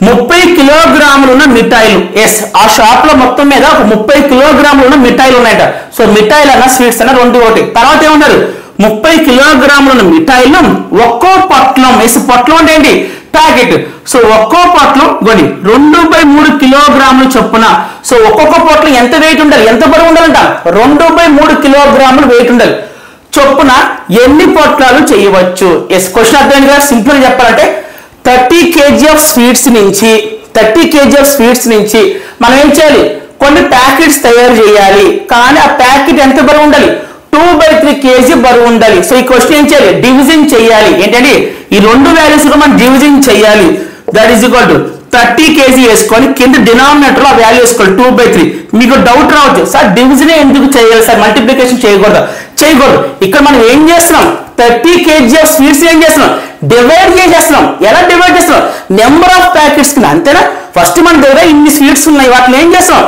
A: 30 కిలోగ్రాములు ఉన్న మిఠాయిలు. ఎస్ ఆ షాప్ లో మొత్తం మీద ఒక 30 కిలోగ్రాములు ఉన్న మిఠాయిలు ఉన్నాయట. సో మిఠాయిలు అన్న స్వీట్స్ అన్న రెండు ఒకటి. తర్వాత ఏమన్నారు 30 కిలోగ్రాములు ఉన్న మిఠాయిలు ఒక్కో పొట్లం. ఎస్ పొట్లం అంటే ఏంటి ప్యాకెట్. సో ఒక్కో పొట్లం గొని 2/3 కిలోగ్రాములు చొప్పున. సో ఒక్కొక్క పొట్లం ఎంత వెయిట్ ఉండాలి ఎంత బరువు ఉండాలంట 2/3 కిలోగ్రాములు వెయిట్ ఉండాలి చొప్పున ఎన్ని పొట్లాలు చేయవచ్చు. ఎస్ క్వశ్చన్ అర్థమైంది కదా. సింపుల్ గా చెప్పాలంటే 30 kg ఆఫ్ స్వీట్స్ నుంచి మనం ఏం చేయాలి కొన్ని ప్యాకెట్స్ తయారు చేయాలి. కానీ ఆ ప్యాకెట్ ఎంత బరువు ఉండాలి 2/3 kg బరువు ఉండాలి. సో ఈ క్వశ్చన్ ఏం చేయాలి డివిజన్ చేయాలి. ఏంటంటే ఈ రెండు వాల్యూస్ మనం డివిజన్ చేయాలి. That is equal to 30 kg వేసుకొని కింద డినామినేటర్ లో ఆ వాల్యూ వేసుకోవాలి 2/3. మీకు డౌట్ రావచ్చు సార్ డివిజన్ ఎందుకు చేయాలి సార్ మల్టిప్లికేషన్ చేయకూడదు. ఇక్కడ మనం ఏం చేస్తున్నాం 30 kg ఆఫ్ స్వీట్స్ ఏం చేస్తున్నాం డివైడ్ చేసేస్తున్నాం. ఎలా డివైడ్ చేస్తున్నాం నెంబర్ ఆఫ్ ప్యాకెట్స్ కింద అంతేనా. ఫస్ట్ మన దగ్గర ఇన్ని స్వీట్స్ ఉన్నాయి వాటిని ఏం చేస్తున్నాం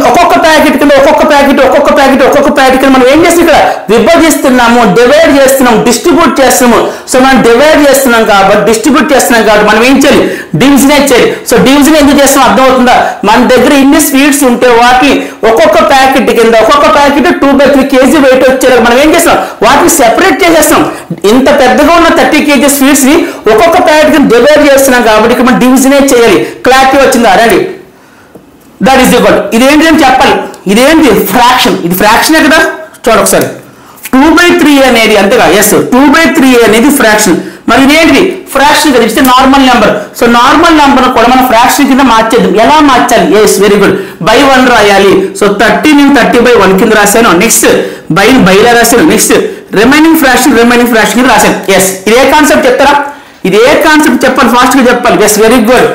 A: ఒక్కొక్క ప్యాకెట్ కింద ఒక్కొక్క ప్యాకెట్ కింద మనం ఏం చేస్తున్నాం ఇక్కడ విభజిస్తున్నాము డివైడ్ చేస్తున్నాం డిస్ట్రిబ్యూట్ చేస్తున్నాము. సో మనం డివైడ్ చేస్తున్నాం కాబట్టి డిస్ట్రిబ్యూట్ చేస్తున్నాం కాబట్టి మనం ఏం చేయాలి డివిజన్ చేయాలి. సో డివిజన్ ఎందుకు చేస్తాం అర్థమవుతుందా. మన దగ్గర ఇన్ని స్వీట్స్ ఉంటే వాటిని ఒక్కొక్క ప్యాకెట్ కింద ఒక్కొక్క ప్యాకెట్ 2/3 kg వెయిట్ వచ్చేలాగా మనం ఏం చేస్తాం వాటిని సెపరేట్ చేసేస్తాం. ఇంత పెద్దగా ఉన్న 30 kg స్వీట్స్ ని ఒక్కొక్క ప్యాకెట్ కింద డివైడ్ చేస్తున్నాం కాబట్టి ఇక్కడ మనం డివిజనే చేయాలి. క్లారిటీ వచ్చిందా రండి. దట్ ఈస్ ఈక్వల్ ఇదేంటి అని చెప్పాలి. ఇదేంటి ఫ్రాక్షన్. ఇది ఫ్రాక్షనే కదా చూడ ఒకసారి 2/3 అనేది అంతేగా. ఎస్ 2/3 అనేది ఫ్రాక్షన్. మరి ఇదేంటిది ఫ్రాక్షన్ కదా, it's normal number. So normal number కూడా మనం ఫ్రాక్షన్ కింద మార్చేద్దాం. ఎలా మార్చాలి? ఎస్, వెరీ గుడ్, బై 1 రాయాలి. సో 30 నేను 30/1 కింద రాశాను. నెక్స్ట్ బైలా రాశాను. నెక్స్ట్ రిమైనింగ్ ఫ్రాక్షన్ కింద రాశాను. ఎస్, ఇదే కాన్సెప్ట్ చెప్తారా? ఇదే కాన్సెప్ట్ చెప్పాలి, ఫాస్ట్ గా చెప్పాలి. Yes, very good.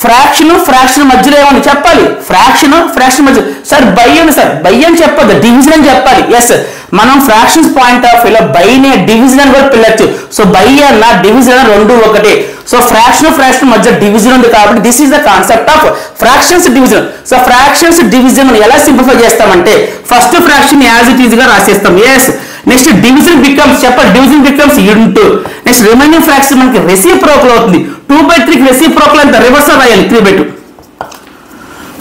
A: ఫ్రాక్షన్ మధ్యలో ఏమని చెప్పాలి? ఫ్రాక్షన్ మధ్య. సార్ బై అని, సార్ బై అని చెప్పొద్దు, డివిజన్ అని చెప్పాలి. ఎస్, మనం ఫ్రాక్షన్స్ పాయింట్ ఆఫ్ వ్యూలో బైనే డివిజన్ అని కూడా పిల్లచ్చు. సో బై అన్న డివిజన్ అన్న రెండు ఒకటే. సో ఫ్రాక్షన్ మధ్య డివిజన్ ఉంది కాబట్టి this is the concept of fractions division. So fractions division ఎలా సింప్లిఫై చేస్తామంటే first fraction as it is గా రాసేస్తాం. ఎస్, నెక్స్ట్ డివిజన్ బికమ్స్ చెప్పండి, division becomes into. Next remaining fraction మనకి రెసిప్రోకల్ అవుతుంది. 2/3 కి రెసిప్రోకల్ అంత రివర్స్ రాయాలి, 3/2.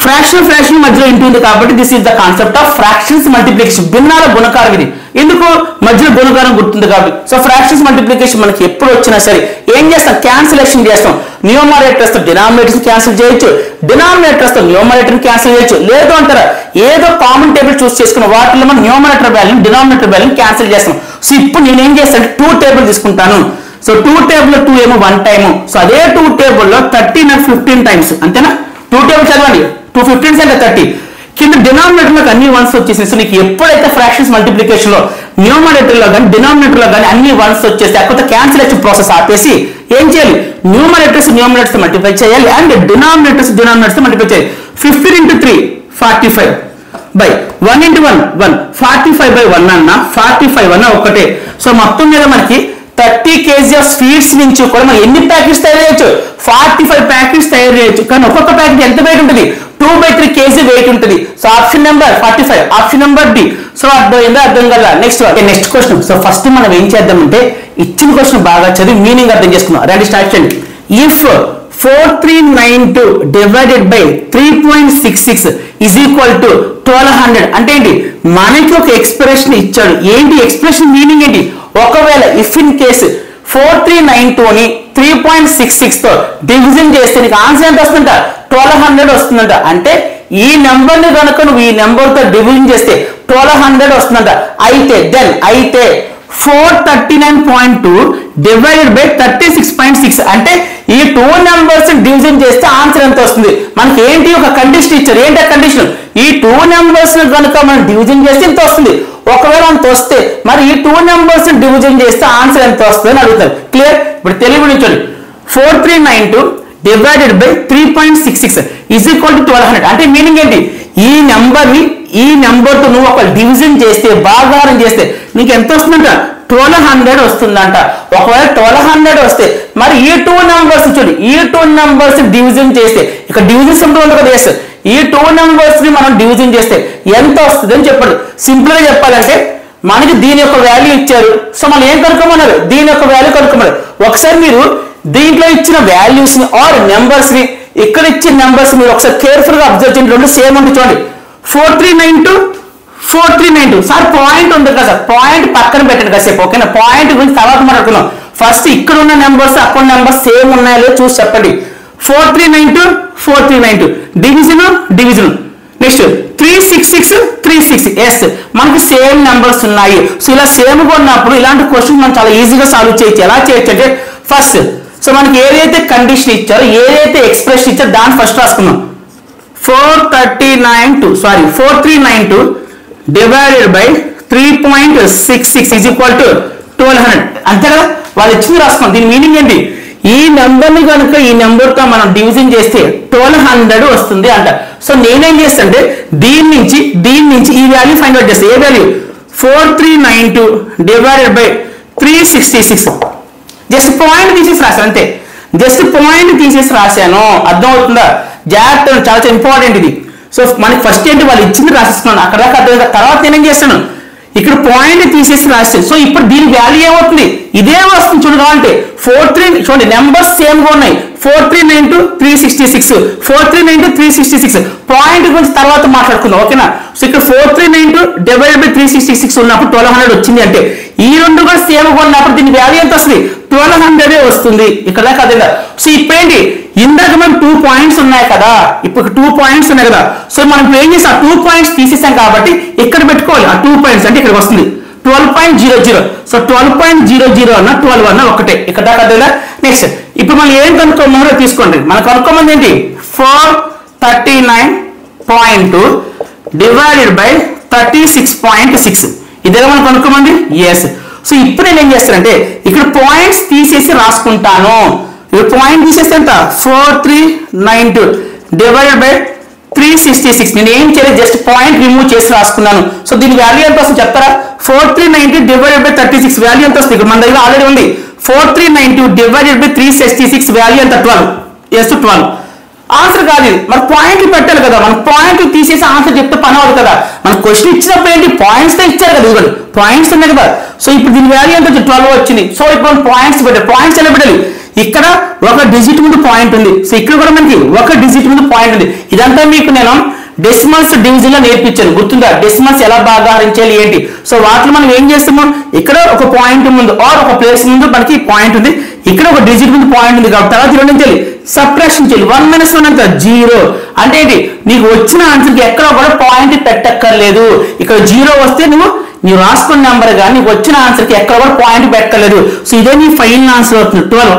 A: ఫ్రాక్షన్ మధ్యలో ఇంటూ ఉంది కాబట్టి this is the concept of fractions multiplication. భిన్నాల గుణకారం ఇది. ఎందుకు? మధ్యలో గుణకారం గుర్తుంది కాబట్టి. సో ఫ్రాక్షన్స్ మల్టిప్లికేషన్ మనకి ఎప్పుడు వచ్చినా సరే ఏం చేస్తాం? క్యాన్సిలేషన్ చేస్తాం. న్యూమరేటర్స్ తో డినామినేటర్స్ క్యాన్సిల్ చేయొచ్చు, డినామినేటర్స్ తో న్యూమరేటర్ క్యాన్సిల్ చేయొచ్చు. లేదు అంటారా, ఏదో కామన్ టేబుల్ చూస్ చేసుకున్న వాటిలో మనం numerator value denominator value cancel చేస్తాం. సో ఇప్పుడు నేను ఏం చేస్తాను? 2 టేబుల్ తీసుకుంటాను. సో 2 టేబుల్ 2 ఏమో 1 టైము. సో అదే 2 టేబుల్లో 13 and 15 టైమ్స్, అంతేనా? 2 టేబుల్ చదవండి, 2 15s అంటే 30. కింద డినామినేటర్ లో అన్ని వన్స్ వచ్చేసి. సో నీకు ఎప్పుడైతే ఫ్రాక్షన్స్ మల్టిప్లికేషన్ లో న్యూమరేటర్ లో కానీ డినామినేటర్ లో కానీ అన్ని వన్స్ వచ్చేసి అక్కడ క్యాన్సిలేషన్ ప్రాసెస్ ఆపేసి ఏం చేయాలి? న్యూమరేటర్స్ మల్టిప్లై చేయాలి అండ్ డినామినేటర్స్ మల్టిప్లై చేయాలి. 15 into 3 45 బై 1 into 1 1 45/1 అన్న 45 అన్న ఒకటే. సో మొత్తం మీద మనకి 30 kg ఆఫ్ స్వీట్స్ నుంచి కూడా మనం ఎన్ని ప్యాకెట్స్ తయారు చేయొచ్చు? 45 ప్యాకెట్స్ తయారు చేయొచ్చు. కానీ ఒక్కొక్క ప్యాకెట్ ఎంత వెయిట్ ఉంటుంది? 2/3 kg వెయిట్ ఉంటుంది. So option number 45, option number D. So అర్థం కదా. Next question. సో ఫస్ట్ మనం ఏం చేద్దామంటే ఇచ్చిన క్వశ్చన్ బాగా చదివి మీనింగ్ అర్థం చేసుకున్నాం. రండి స్టార్ట్ చేయండి. If 4392 divided by 3.66 is equal to 1200 అంటే ఏంటి? మనకి ఒక ఎక్స్ప్రెషన్ ఇచ్చాడు. ఏంటి ఎక్స్ప్రెషన్ మీనింగ్ ఏంటి? ఒకవేళ ఇఫ్ ఇన్ కేసు 4392ని 3.66 తో డివిజన్ చేస్తే నీకు ఆన్సర్ ఎంత వస్తుందంట? 1200 వస్తుందంట. అంటే ఈ నెంబర్ ని కనుక నువ్వు ఈ నెంబర్ తో డివిజన్ చేస్తే 1200 వస్తుందంట. అయితే 439.2 డివైడెడ్ బై 36.6 అంటే ఈ 2 నెంబర్స్ డివిజన్ చేస్తే ఆన్సర్ ఎంత వస్తుంది? మనకి ఏంటి ఒక కండిషన్ ఇచ్చారు. ఏంటి ఆ కండిషన్? ఈ 2 నెంబర్స్ కనుక మనం డివిజన్ చేస్తే ఇంత వస్తుంది. ఒకవేళ అంత వస్తే మరి ఈ 2 నెంబర్స్ డివిజన్ చేస్తే ఆన్సర్ ఎంత వస్తుంది అని అడుగుతారు. క్లియర్? ఇప్పుడు తెలియనించండి. 4392 divided by 3.66 is equal to 1200 అంటే మీనింగ్ ఏంటి? ఈ నెంబర్ తో నువ్వు ఒక డివిజన్ చేస్తే, భాగాహారం చేస్తే నీకు ఎంత వస్తుందంట? 1200 వస్తుందంట. ఒకవేళ 1200 వస్తే మరి ఈ 2 నెంబర్స్ చూడండి, ఈ 2 నెంబర్స్ డివిజన్ చేస్తే ఇక్కడ డివిజన్ సింపుల్ ఉంటుంది కదా. ఎస్, ఈ 2 నెంబర్స్ ని మనం డివిజన్ చేస్తే ఎంత వస్తుంది అని చెప్పండి. సింపుల్ గా చెప్పాలంటే మనకి దీని యొక్క వాల్యూ ఇచ్చారు. సో మనం ఏం కనుక్కోమన్నారు? దీని యొక్క వాల్యూ కనుక్కోమన్నారు. ఒకసారి మీరు దీంట్లో ఇచ్చిన వాల్యూస్ ని ఆర్ నెంబర్స్ ని ఇక్కడ ఇచ్చిన నెంబర్స్ మీరు ఒకసారి కేర్ఫుల్ గా అబ్జర్వ్ చేయండి. రెండు సేమ్ ఉంటుంది చూడండి. 4392 సార్ పాయింట్ ఉంది కదా సార్, పాయింట్ పక్కన పెట్టండి కాసేపు. ఓకేనా? పాయింట్ గురించి తర్వాత మాట్లాడుకుందాం. ఫస్ట్ ఇక్కడ ఉన్న నెంబర్స్ అక్కడ నెంబర్స్ సేమ్ ఉన్నాయో లేదో చూసి చెప్పండి. 4392 డివిజన్. నెక్స్ట్ 366 ఎస్ మనకి సేమ్ నెంబర్స్ ఉన్నాయి. సో ఇలా సేమ్ గా ఉన్నప్పుడు ఇలాంటి క్వశ్చన్ మనం చాలా ఈజీగా సాల్వ్ చేయొచ్చు. ఎలా చేయొచ్చు అంటే ఫస్ట్ సో మనకి ఏదైతే కండిషన్ ఇచ్చారో, ఏదైతే ఎక్స్ప్రెషన్ ఇచ్చారో దాన్ని ఫస్ట్ రాసుకుందాం. 4392 divided by 3.66 is equal to 1200 అంతే కదా. వాళ్ళు ఇచ్చింది రాసుకోండి. దీని మీనింగ్ ఏంటి? ఈ నెంబర్ ని కనుక ఈ నెంబర్ తో మనం డివిజన్ చేస్తే 1200 వస్తుంది అంట. సో నేనేం చేస్తానంటే దీని నుంచి ఈ వాల్యూ ఫైండ్ అవుట్ చేస్తాను. ఏ value? 4392 divided by 366. Just point తీసేసి రాశాను అంతే. జస్ట్ పాయింట్ తీసేసి రాశాను. అర్థం అవుతుందా? జాగ్రత్త, చాలా ఇంపార్టెంట్ ఇది. సో మనకి ఫస్ట్ ఏంటి? వాళ్ళు ఇచ్చింది రాసిస్తున్నాను. అక్కడ దాకా అర్థం. తర్వాత నేనేం చేస్తాను? ఇక్కడ పాయింట్ తీసేసి రాస్తాను. సో ఇప్పుడు దీని వాల్యూ ఏమవుతుంది? ఇదే వస్తుంది చూడగా. అంటే 43 చూడండి నెంబర్స్ సేమ్ గా ఉన్నాయి. 4392 366 4392 366 పాయింట్ గురించి తర్వాత మాట్లాడుకుందాం. ఓకేనా? సో ఇక్కడ 4392 డివైడెడ్ బై 366 ఉన్నప్పుడు 1200 వచ్చింది. అంటే ఈ రెండు కూడా సేమ్ గా ఉన్నప్పుడు దీని వాల్యూ ఎంత వస్తుంది? 1200 వస్తుంది. ఇక్కడ దాకా అదేగా. సో ఇప్పుడు ఏంటి? ఇందాక మనం 2 పాయింట్స్ ఉన్నాయి కదా, ఇప్పుడు 2 పాయింట్స్ ఉన్నాయి కదా. సో మనం ఏం చేసాం? 2 పాయింట్స్ తీసేసాం కాబట్టి ఇక్కడ పెట్టుకోవాలి. ఆ 2 పాయింట్స్ అంటే ఇక్కడికి వస్తుంది. 12.00. సో 12.00 అన్న 12 అన్న ఒకటే. ఇక్కడ దాకా అర్థమైందా? నెక్స్ట్ ఇప్పుడు మనం ఏం కనుక్కోమన్నారో తీసుకోండి. మనం కనుక్కోమంది ఏంటి? 439.2 డివైడెడ్ బై 36.6. ఇదేగా మనం కనుక్కోమంది. ఎస్. సో ఇప్పుడు నేను ఏం చేస్తానంటే ఇక్కడ పాయింట్స్ తీసేసి రాసుకుంటాను. ఇప్పుడు పాయింట్ తీసేస్తే ఎంత? 4392 డివైడెడ్ బై 366. నేను ఏం చేయలేదు, జస్ట్ పాయింట్ రిమూవ్ చేసి రాసుకున్నాను. సో దీని వాల్యూ ఎంత వస్తుంది చెప్తారా? 4390 డివైడెడ్ బై 36 వాల్యూ ఎంత వస్తుంది? ఇక్కడ మన దగ్గర ఆల్రెడీ ఉంది. 4392 డివైడెడ్ బై 366 వాల్యూ ఎంత? 12. ఎస్ 12. ఆన్సర్ కాదు ఇది. మరి పాయింట్లు పెట్టాలి కదా, మనం పాయింట్లు తీసేసి ఆన్సర్ చెప్తే పని అవ్వదు కదా. మన క్వశ్చన్ ఇచ్చినప్పుడు ఏంటి? పాయింట్స్ తో ఇచ్చారు కదా, ఇవ్వండి పాయింట్స్ ఉన్నాయి కదా. సో ఇప్పుడు దీని వాల్యూ ఎంత? 12 వచ్చింది. సో ఇప్పుడు మనం పాయింట్స్ పెట్టాలి. పాయింట్స్ ఎలా పెట్టాలి? ఇక్కడ ఒక డిజిట్ ముందు పాయింట్ ఉంది. సో ఇక్కడ కూడా మనకి ఒక డిజిట్ ముందు పాయింట్ ఉంది. ఇదంతా మీకు నేను డెసిమల్స్ డివిజన్ లో నేర్పించాను, గుర్తుందా? డెసిమల్స్ ఎలా భాగారించాలి ఏంటి. సో వాటిలో మనం ఏం చేస్తున్నాం, ఇక్కడ ఒక పాయింట్ ముందు ఆర్ ఒక ప్లేస్ ముందు మనకి పాయింట్ ఉంది, ఇక్కడ ఒక డిజిట్ ముందు పాయింట్ ఉంది కాబట్టి తర్వాత రెండు చేయాలి, సబ్ట్రాక్షన్ చేయాలి. 1 - 1 అంత 0. అంటే ఏంటి? నీకు వచ్చిన ఆన్సర్కి ఎక్కడ కూడా పాయింట్ పెట్టక్కర్లేదు. ఇక్కడ 0 వస్తే నువ్వు రాసుకున్న నెంబర్ కానీ నీకు వచ్చిన ఆన్సర్కి ఎక్కడ కూడా పాయింట్ పెట్టలేదు. సో ఇదే నీ ఫైనల్ ఆన్సర్ అవుతుంది. 12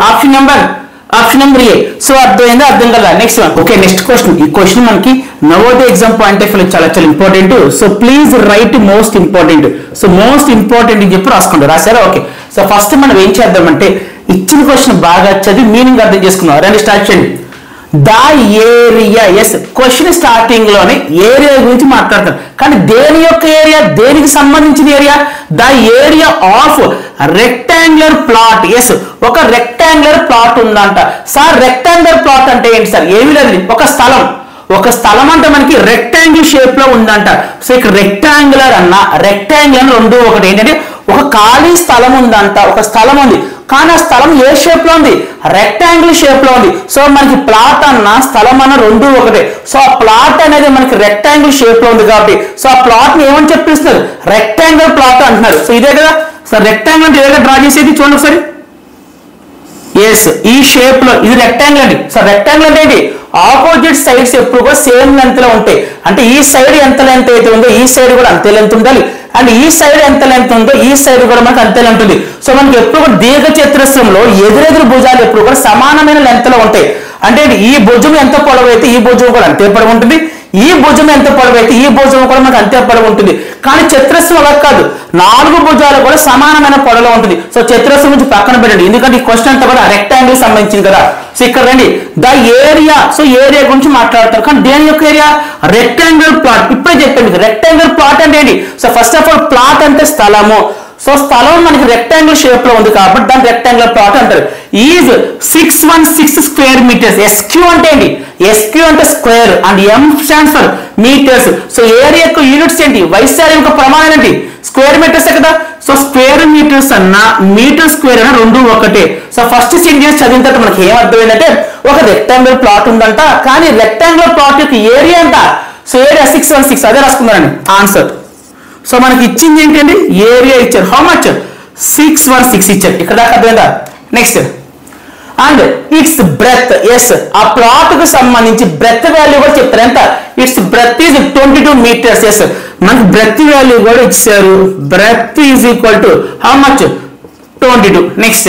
A: ఆప్షన్ నెంబర్ ఏ. సో అర్థమైందా? అర్థం కదా? Next one. Okay, next question. ఈ క్వశ్చన్ మనకి Navodaya exam point of view చాలా చాలా important. So please right most important. So most important అని చెప్పి రాసుకోండి. రాశారా? ఓకే. సో ఫస్ట్ మనం ఏం చేద్దామంటే ఇచ్చిన క్వశ్చన్ బాగా చదివి మీనింగ్ అర్థం చేసుకుందాం. రండి స్టార్ట్ చేయండి. The area. Yes, question starting లోనే ఏరియా గురించి మాట్లాడతారు, కానీ దేని యొక్క ఏరియా? దేనికి సంబంధించిన area? The area of rectangular plot. Yes, ఒక రెక్టాంగులర్ ప్లాట్ ఉందంట. సార్ రెక్టాంగులర్ ప్లాట్ అంటే ఏంటి సార్? ఏమి లేదు, ఒక స్థలం అంటే మనకి రెక్టాంగిల్ షేప్ లో ఉందంట. సో ఇక్కడ రెక్టాంగులర్ అన్న రెక్టాంగులర్ రెండు ఒకటి. ఏంటంటే ఒక ఖాళీ స్థలం ఉందంట, ఒక స్థలం ఉంది, కానీ ఆ స్థలం ఏ షేప్ లో ఉంది? రెక్టాంగిల్ షేప్ లో ఉంది. సో మనకి ప్లాట్ అన్న స్థలం అన్న రెండు ఒకటే. సో ఆ ప్లాట్ అనేది మనకి రెక్టాంగిల్ షేప్ లో ఉంది కాబట్టి సో ఆ ప్లాట్ ని ఏమని చెప్పిస్తున్నారు? రెక్టాంగిల్ ప్లాట్ అంటున్నారు. సో ఇదే కదా సార్ రెక్టాంగిల్ అంటే ఏదైనా డ్రా చేసేది. చూడండి ఒకసారి. ఎస్, ఈ షేప్ లో ఇది రెక్టాంగిల్ అండి. సో రెక్టాంగిల్ అంటే ఏంటి? ఆపోజిట్ సైడ్స్ ఎప్పుడు కూడా సేమ్ లెంత్ లో ఉంటాయి. అంటే ఈ సైడ్ ఎంత లెంత్ అయితే ఉందో ఈ సైడ్ కూడా అంతే లెంత్ ఉండాలి, అండ్ ఈ సైడ్ ఎంత లెంత్ ఉందో ఈ సైడ్ కూడా మనకు అంతే లెంత్ ఉంది. సో మనకి ఎప్పుడు కూడా దీర్ఘ చతురస్రంలో ఎదురెదురు భుజాలు ఎప్పుడు కూడా సమానమైన లెంత్ లో ఉంటాయి. అంటే ఈ భుజం ఎంత పొడవు అయితే ఈ భుజం కూడా అంతే పొడవు ఉంటుంది, ఈ భుజం ఎంత పొడవు అయితే ఈ భుజం కూడా మనకు అంతే పొడవు ఉంటుంది. కానీ చతురస్రం అలా కాదు, 4 భుజాలు కూడా సమానమైన పొడవులో ఉంటుంది. సో చతురస్రం నుంచి పక్కన పెట్టండి, ఎందుకంటే ఈ క్వశ్చన్ అంతా కూడా రెక్టాంగిల్ సంబంధించింది కదా. సో ఇక్కడ రండి, ద ఏరియా. సో ఏరియా గురించి మాట్లాడతారు, కానీ దేని యొక్క ఏరియా? Rectangle plot. ఇప్పుడే చెప్పండి రెక్టాంగిల్ ప్లాట్ అంటే ఏంటి? So first of all plot అంటే స్థలము. సో స్థలం మనకి రెక్టాంగిల్ షేప్ లో ఉంది కాబట్టి దాన్ని రెక్టాంగులర్ ప్లాట్ అంటారు. Is 616 square metres. ఎస్క్యూ అంటే ఏంటి? ఎస్క్యూ అంటే square and M stands for metres. So area యొక్క యూనిట్స్ ఏంటి? వైశాల్యం యొక్క ప్రమాణం ఏంటి? స్క్వేర్ మీటర్స్ కదా. సో స్క్వేర్ మీటర్స్ అన్న మీటర్ స్క్వేర్ అన్న రెండు ఒకటే. సో ఫస్ట్ సెంటెన్స్ చదివిన తర్వాత మనకి ఏం అర్థమైందంటే ఒక రెక్టాంగులర్ ప్లాట్ ఉందంట, కానీ రెక్టాంగులర్ ప్లాట్ యొక్క ఏరియా ఎంత? So area 616. అదే రాసుకున్నారండి ఆన్సర్. సో మనకి ఇచ్చింది ఏంటండి? ఏరియా ఇచ్చారు. How much? 616 ఇచ్చారు. ఇక్కడ దాకా అర్థమైందా? Next, and its breadth. Yes, ఆ ప్లాట్ కు సంబంధించి బ్రెత్ వాల్యూ కూడా చెప్తారు. ఎంత? Its breadth is 22 metres. Yes, మనకి బ్రెత్ వాల్యూ కూడా ఇచ్చారు. Breadth is equal to how much? 22. Next,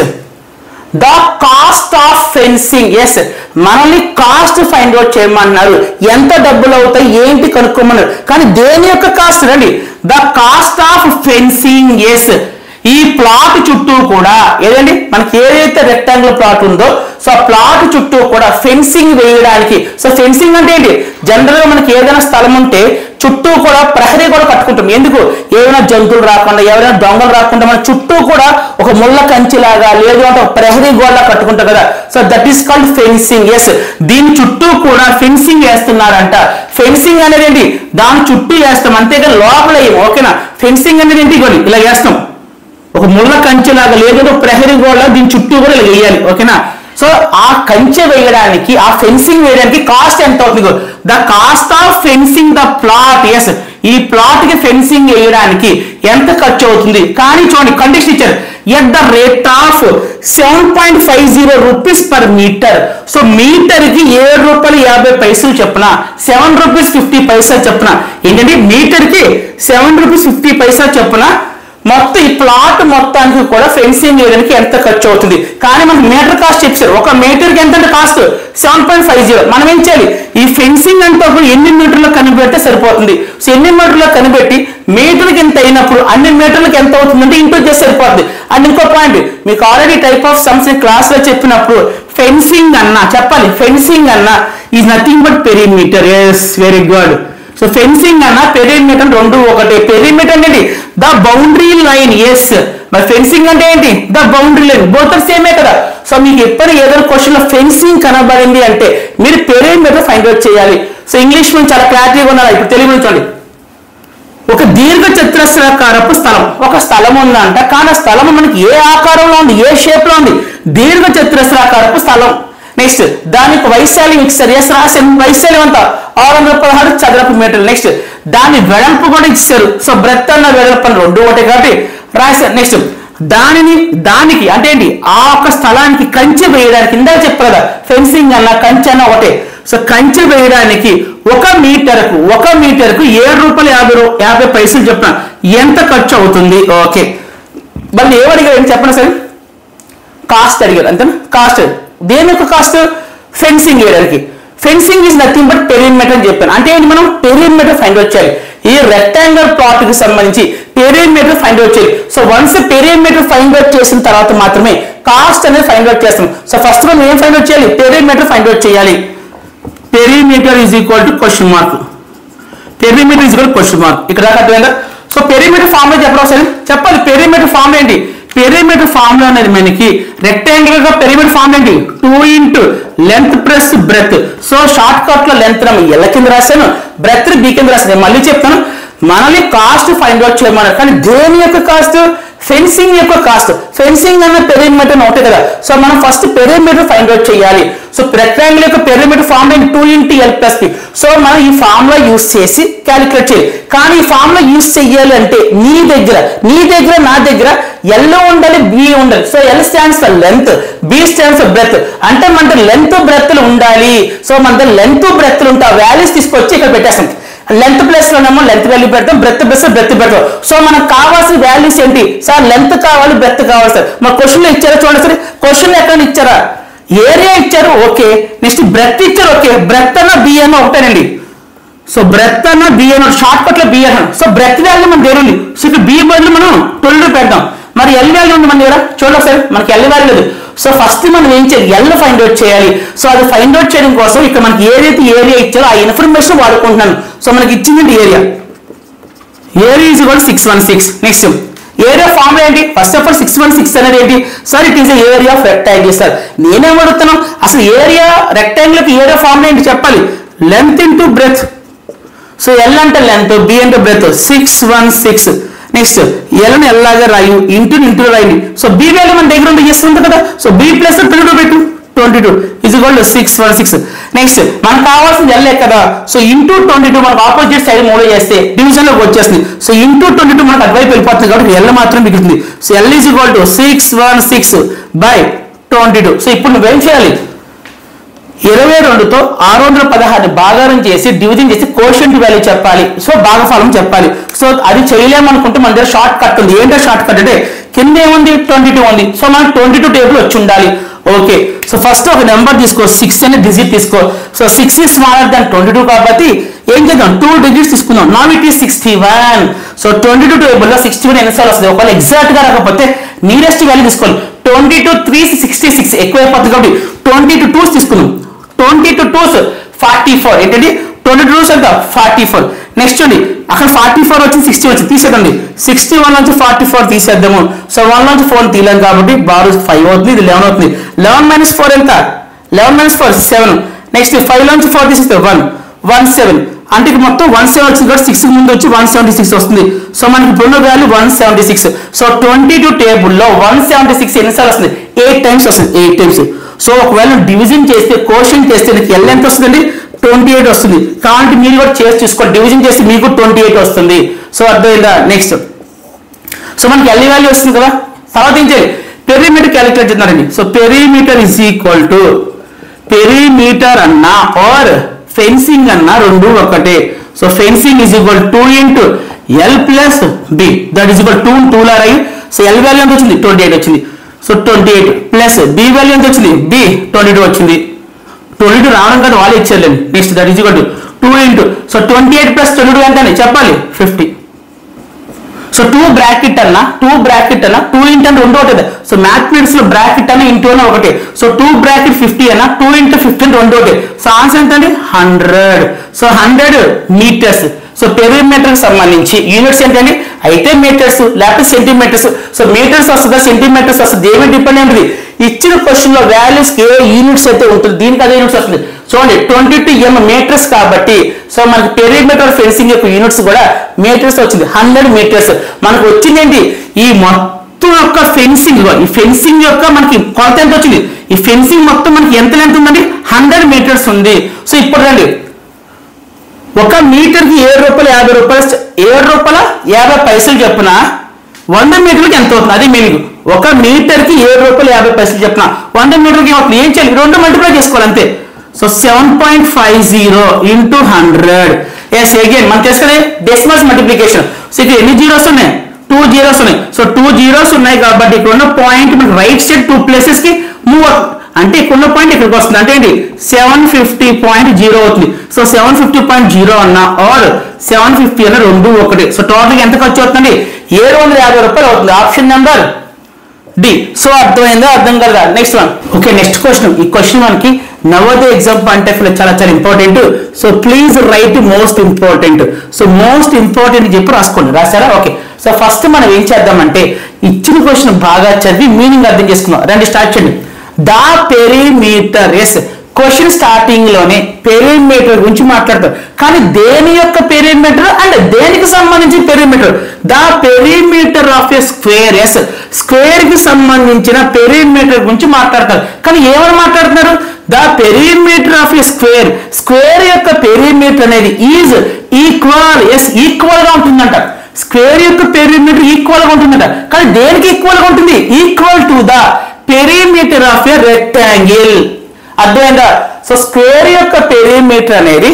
A: the cost of fencing. Yes, మనల్ని కాస్ట్ ఫైండ్ అవుట్ చేయమన్నారు. ఎంత డబ్బులు అవుతాయి ఏంటి కనుక్కోమన్నారు, కానీ దేని యొక్క కాస్ట్? రండి, the cost of fencing. Yes, ఈ ప్లాట్ చుట్టూ కూడా ఏదండి మనకి ఏదైతే రెక్టాంగులర్ ప్లాట్ ఉందో సో ఆ ప్లాట్ చుట్టూ కూడా ఫెన్సింగ్ వేయడానికి. సో ఫెన్సింగ్ అంటే ఏంటి? జనరల్ గా మనకి ఏదైనా స్థలం ఉంటే చుట్టూ కూడా ప్రహరీ కూడా కట్టుకుంటాం. ఎందుకు? ఏదైనా జంతువులు రాకుండా, ఎవరైనా దొంగలు రాకుండా మన చుట్టూ కూడా ఒక ముళ్ళ కంచిలాగా లేదు అంటే ఒక ప్రహరీ గోడలా కట్టుకుంటాం కదా. So that is called fencing. Yes, దీని చుట్టూ కూడా ఫెన్సింగ్ వేస్తున్నారంట. ఫెన్సింగ్ అనేది ఏంటి? దాని చుట్టూ వేస్తాం, అంతేగా లోపల. ఓకేనా? ఫెన్సింగ్ అనేది ఏంటి? ఇలా వేస్తాం, ఒక ముళ్ళ కంచెలాగా లేదు ప్రహరీ గోడ దీని చుట్టూ కూడా ఇలా వేయాలి. ఓకేనా? సో ఆ కంచె వేయడానికి, ఆ ఫెన్సింగ్ వేయడానికి కాస్ట్ ఎంత అవుతుంది? The cost of fencing the plot. Yes, ఈ ప్లాట్ కి ఫెన్సింగ్ వేయడానికి ఎంత ఖర్చు అవుతుంది? కానీ చూడండి కండిషన్ ఇచ్చారు, at the rate of 7.50 rupees per metre. So metre కి ₹7.50 చెప్పున 7 రూపీస్ 50 పైసా చెప్పున. ఏంటంటే మీటర్ కి 7 రూపీస్ 50 పైసా చెప్పున మొత్తం ఈ ప్లాట్ మొత్తానికి కూడా ఫెన్సింగ్ వేయడానికి ఎంత ఖర్చు అవుతుంది, కానీ మనకి మీటర్ కాస్ట్ చెప్పారు. ఒక మీటర్కి ఎంత అంటే కాస్ట్ 7.50. మనం ఏం చేయాలి, ఈ ఫెన్సింగ్ అంటే అప్పుడు ఎన్ని మీటర్లకు కనిపెడితే సరిపోతుంది. సో ఎన్ని మీటర్లకు కనిపెట్టి మీటర్కి ఎంత అయినప్పుడు అన్ని మీటర్లకు ఎంత అవుతుందంటే ఇంటూ చేస్తే సరిపోతుంది. అండ్ ఇంకో పాయింట్, మీకు already type of sums class లో చెప్పినప్పుడు ఫెన్సింగ్ అన్న చెప్పాలి, ఫెన్సింగ్ అన్న is nothing but perimeter. Yes, very good. So fencing అన్న పెరిమీటర్ రెండు ఒకటే. పెరిమీటర్ అంటే ద బౌండరీ లైన్. ఎస్, మరి ఫెన్సింగ్ అంటే ఏంటి, ద బౌండరీ లైన్. బోత్ సేమే కదా. సో మీకు ఎప్పుడు ఏదైనా క్వశ్చన్ లో ఫెన్సింగ్ కనబడింది అంటే మీరు పెరిమీటర్ ఫైండ్ అవుట్ చేయాలి. సో ఇంగ్లీష్ లో చాలా క్లారిటీగా ఉన్నారు. ఇప్పుడు తెలుగు చూడండి. ఒక దీర్ఘ చతురస్రాకారపు స్థలం, ఒక స్థలం ఉందంట, కానీ ఆ స్థలం మనకి ఏ ఆకారంలో ఉంది, ఏ షేప్ లో ఉంది, దీర్ఘ చతురస్రాకారపు స్థలం. నెక్స్ట్ దానికి వైశాల్యం ఇచ్చారు. ఎస్ రాశారు, వైశాల్యం అంతా 616 చదరపు మీటర్లు. నెక్స్ట్ దాని వెడల్పు కూడా ఇచ్చారు. సో బ్రెత్ అన్న వెడల్పు రెండు ఒకటే కాబట్టి రాశారు. నెక్స్ట్ దానికి అంటే ఏంటి, ఆ ఒక్క స్థలానికి కంచె వేయడానికి ఇందాక చెప్పారు కదా, ఫెన్సింగ్ అన్న కంచె అన్న ఒకటే. సో కంచె వేయడానికి ఒక మీటర్కు ₹7.50 చెప్పిన ఎంత ఖర్చు అవుతుంది. ఓకే, మళ్ళీ ఏమడిగారు ఏంటి చెప్పండి సరే, కాస్ట్ అడిగారు అంతేనా. కాస్ట్ దేని యొక్క కాస్ట్, ఫెన్సింగ్ వేయడానికి. Fencing is nothing but perimeter అని చెప్పాను. అంటే ఏంటి, మనం పెరిమీటర్ ఫైండ్ అవుట్ చేయాలి. ఈ రెక్టాంగిల్ ప్లాట్ కి సంబంధించి పెరిమీటర్ ఫైండ్ అవుట్ చేయాలి. So once perimeter find out చేసిన తర్వాత మాత్రమే కాస్ట్ అనేది ఫైండ్ అవుట్ చేస్తాం. సో ఫస్ట్ మనం ఏం ఫైండ్ అవుట్ చేయాలి, పెరిమీటర్ ఫైండ్ అవుట్ చేయాలి. Perimeter is equal to question mark. Perimeter is equal question mark. ఇక్కడ దాకా అర్థమైందా. సో పెరిమీటర్ ఫార్ములా చెప్పడం సరే చెప్పాలి. పెరిమీటర్ ఫార్ములా ఏంటి, పెరిమీటర్ ఫార్ములా అనేది మనకి రెక్టాంగులర్ గా పెరిమీటర్ ఫార్ములా ఏంటి, 2 length plus breadth. So short cut లో లెంత్ ఎల్ కింద రాశాను, బ్రెత్ బి కింద రాశాను. మళ్ళీ చెప్తాను, మనల్ని కాస్ట్ ఫైండ్ అవుట్ చేయమన్నారు, కానీ దేని యొక్క కాస్ట్, ఫెన్సింగ్ యొక్క కాస్ట్. ఫెన్సింగ్ అన్న పెరిమీటర్ ఒకటే కదా. సో మనం ఫస్ట్ పెరిమీటర్ ఫైండ్ అవుట్ చేయాలి. సో రెక్టాంగిల్ యొక్క పెరిమీటర్ ఫార్ములా 2 × L+P. సో మనం ఈ ఫార్ములా యూస్ చేసి క్యాలిక్యులేట్ చేయాలి. కానీ ఈ ఫార్ములా యూస్ చేయాలి అంటే నీ దగ్గర నా దగ్గర ఎల్ ఉండాలి, బి ఉండాలి. So L stands for length, B stands for breadth. అంటే మన లెంత్ బ్రెత్లు ఉండాలి. సో మన లెంత్ బ్రెత్లు ఉంటే వాల్యూస్ తీసుకొచ్చి ఇక్కడ పెట్టేస్తాం. లెంత్ ప్లస్ లోనేమో లెంత్ వాల్యూ పెడతాం, బ్రెత్ ప్లస్ బ్రెత్ పెడతాం. సో మనకు కావాల్సిన వాల్యూస్ ఏంటి సార్, లెంత్ కావాలి, బ్రెత్ కావాలి సార్. మన క్వశ్చన్ లో ఇచ్చారా చూడండి సార్, క్వశ్చన్ ఎక్కడ ఇచ్చారా, ఏరియా ఇచ్చారు, ఓకే. నెక్స్ట్ బ్రెత్ ఇచ్చారు, ఓకే. బ్రెత్ అన్న బి అన్న ఒకటేనండి. సో బ్రెత్ అన్న బి అన్న షార్ట్ కట్ లో బి అన్నాడు. సో బ్రెత్ వాల్యూ మన దగ్గర ఉంది. సో ఇక్కడ బి బదులు మనం 12 పెడదాం. మరి ఎల్ వాల్యూ ఉంది మన దగ్గర చూడండి ఒకసారి, మనకి ఎల్ వాల్యూ లేదు. సో ఫస్ట్ మనం ఏం చేయాలి, ఎల్ ఫైండ్ అవుట్ చేయాలి. సో అది ఫైండ్ అవుట్ చేయడం కోసం ఇక్కడ మనకి ఏదైతే ఏరియా ఇచ్చారో ఆ ఇన్ఫర్మేషన్ వాడుకుంటున్నాను. సో మనకి ఇచ్చింది area is equal 616. Next area formula ఏంటి, ఫస్ట్ ఆఫ్ ఆల్ 616 అనేది ఏంటి sir, it is area of rectangle. Sir నేనేం అడుగుతాను, అసలు ఏరియా రెక్టాంగిల్ కి ఏరియా ఫార్ములా ఏంటి చెప్పాలి, length into breath. So L అంటే లెంత్, బి అంటే బ్రెత్, 616. నెక్స్ట్ ఎల్ ఎల్లాగా రాయు, ఇంటూ రాయండి. సో బి వాల్యూ మన దగ్గర ఉంది, ఎస్ ఉంది కదా. సో బి ప్లస్ 22 పెట్టు, 22 ఈజ్ ఈక్వల్ టు 616. నెక్స్ట్ మనకు కావాల్సింది ఎల్ కదా. సో ఇంటూ 22 మనకు ఆపోజిట్ సైడ్ మూవ్ చేస్తే డివిజన్ లోకి వచ్చేస్తుంది. సో ఇంటూ 22 మనకు అటువైపు వెళ్ళిపోతుంది కాబట్టి ఎల్ మాత్రం మిగులుతుంది. So L is equal to 616/22. So ఇప్పుడు నువ్వేం చేయాలి, 22తో 616 భాగారం చేసి డివిజన్ చేసి కోషెంట్ వాల్యూ చెప్పాలి. సో భాగఫలం చెప్పాలి. సో అది చేయలేమనుకుంటే మన దగ్గర షార్ట్ కట్ ఉంది. ఏంటో షార్ట్ కట్ అంటే కింద ఏముంది, 22 ఉంది. సో మనకు 22 టేబుల్ వచ్చి ఉండాలి. ఓకే, సో ఫస్ట్ ఒక నెంబర్ తీసుకో, 6 అనే డిజిట్ తీసుకో. సో 6 ఈజ్ స్మాలర్ దాన్ 22 కాబట్టి ఏం చేద్దాం, 2 డిజిట్స్ తీసుకుందాం. నా ఇట్ ఈస్ 61. సో 22 టేబుల్ లో 61 ఎన్నిసార్లు వస్తుంది, ఒకవేళ ఎగ్జాక్ట్ గా రాకపోతే నియరెస్ట్ వాల్యూ తీసుకోవాలి. 22 3 66 ఎక్కువైపోతుంది కాబట్టి 22 2s తీసుకుందాం. 22 2s 44. ఏంటండి 22 2s అంట 44. నెక్స్ట్ అండి అక్కడ 44 వచ్చి 60 వచ్చి తీసేదండి. 61 నుంచి 44 తీసేద్దాము. సో 1 నుంచి 4 తీయలేం కాబట్టి బారు 5 అవుతుంది, ఇది 11 అవుతుంది. 11 - 4 ఎంత, 11 - 4 7. నెక్స్ట్ 5 నుంచి 4 తీసేస్తే 117. అంటే ఇది మొత్తం 17 వచ్చింది కాబట్టి 6 ముందు వచ్చి 176 వస్తుంది. సో మనకి ఇప్పుడు వాల్యూ 176. సో 22 టేబుల్లో 176 ఎన్నిసార్లు వస్తుంది, 8 టైమ్స్ వస్తుంది, 8 టైమ్స్. సో ఒకవేళ డివిజన్ చేస్తే కోషెంట్ చేస్తే నీకు ఎల్ ఎంత వస్తుందండి, 28 వస్తుంది. కాబట్టి మీరు కూడా చేసి చూసుకోండి, డివిజన్ చేస్తే మీకు 28 వస్తుంది. సో అర్థమైందా. నెక్స్ట్ సో మనకి ఎల్ వాల్యూ వస్తుంది కదా. తర్వాత ఏం చేయాలి, పెరిమీటర్ క్యాలిక్యులేట్ చేస్తున్నారండి. So perimeter is equal to perimeter అన్నా ఆర్ ఫెన్సింగ్ అన్నా రెండు ఒకటే. So fencing is equal 2 into L plus B, that is equal 2 2 లా రాయి. సో L వాల్యూ ఎంత వచ్చింది 28 వచ్చింది. సో 28 ప్లస్ B వాల్యూ ఎంత వచ్చింది B 22 వచ్చింది. 22 రావడం కదా వాళ్ళు ఇచ్చారులేండి. Next that is equal 2 into, so 28 plus 22 ఎంత అని చెప్పాలి 50. సో 2 బ్రాకెట్ అన్న 2 into అని రెండు ఒకటే. సో మ్యాథమెటిక్స్ లో బ్రాకెట్ అన్న ఇంటూ అన్న ఒకటే. సో 2 బ్రాకెట్ 50 అన్న 2 into 50 రెండు ఒకటే. సో ఆన్సర్ ఎంత అండి 100. So 100 metres. సో పెరిమీటర్ కి సంబంధించి యూనిట్స్ ఏంటండి అయితే మీటర్స్ లేకపోతే సెంటీమీటర్స్. సో మీటర్స్ వస్తుందా సెంటీమీటర్స్ వస్తుంది దేని డిపెండ్ ఉంటుంది ఇచ్చిన క్వశ్చన్ లో వాల్యూస్ ఏ యూనిట్స్ అయితే ఉంటుంది దీనికి అదే యూనిట్స్ వస్తుంది. చూడండి 22 m మీటర్స్ కాబట్టి సో మనకి పెరిమీటర్ ఫెన్సింగ్ యొక్క యూనిట్స్ కూడా మీటర్స్ వచ్చింది 100 మీటర్స్. మనకు వచ్చింది ఏంటి ఈ మొత్తం యొక్క ఫెన్సింగ్, ఈ ఫెన్సింగ్ యొక్క మనకి కొలత ఎంత వచ్చింది ఈ ఫెన్సింగ్ మొత్తం మనకి ఎంత లెంత్ ఉందండి 100 మీటర్స్ ఉంది. సో ఇప్పుడు రండి ఒక మీటర్కి ₹7.50 ₹7.50 చెప్పున 100 మీటర్కి ఎంత అవుతుంది అది మీనింగ్. ఒక మీటర్కి ₹7.50 చెప్పున 100 మీటర్కి ఏం చేయాలి రెండు మల్టిప్లై చేసుకోవాలి అంతే. So 7.50 into 100. ఎస్ అగైన్ మనకి తెలుసు కదా డెసిమల్స్ మల్టిప్లికేషన్. సో ఇక్కడ ఎన్ని జీరోస్ ఉన్నాయి 2 జీరోస్ ఉన్నాయి. సో 2 జీరోస్ ఉన్నాయి కాబట్టి ఇక్కడ ఉన్న పాయింట్ మనకి రైట్ సైడ్ 2 ప్లేసెస్ కి మూవ్ అవుతుంది. అంటే ఇక్కడ ఉన్న పాయింట్ ఇక్కడికి వస్తుంది అంటే ఏంటి 750.0 అవుతుంది. సో 750.0 అన్న ఆర్ 750 అన్న రెండు ఒకటి. సో టోటల్ ఎంత ఖర్చు అవుతుంది ₹750 అవుతుంది. Option number D. సో అర్థమైందా అర్థం కదా. Next one. Okay next question. ఈ క్వశ్చన్ మనకి Navodaya exam point of view చాలా చాలా important. So please right most important. So most important చెప్పి రాసుకోండి. రాశారా ఓకే. సో ఫస్ట్ మనం ఏం చేద్దామంటే ఇచ్చిన క్వశ్చన్ బాగా చదివి మీనింగ్ అర్థం చేసుకుందాం. రండి స్టార్ట్ చేయండి. The perimeter. Yes question starting లోనే పెరిమీటర్ గురించి మాట్లాడతారు కానీ దేని యొక్క పెరిమీటర్ అండ్ దేనికి సంబంధించిన perimeter the perimeter of a square. Yes square కి సంబంధించిన పెరిమీటర్ గురించి మాట్లాడతారు కానీ ఏమని మాట్లాడుతున్నారు the perimeter of a square. Square యొక్క పెరిమీటర్ అనేది ఈజ్ ఈక్వల్. ఎస్ ఈక్వల్ గా ఉంటుందంట. స్క్వేర్ యొక్క పెరిమీటర్ ఈక్వల్ గా ఉంటుందంట కానీ దేనికి ఈక్వల్ గా ఉంటుంది equal to the perimeter of a rectangle. అర్థమైందా. సో స్క్వేర్ యొక్క పెరిమీటర్ అనేది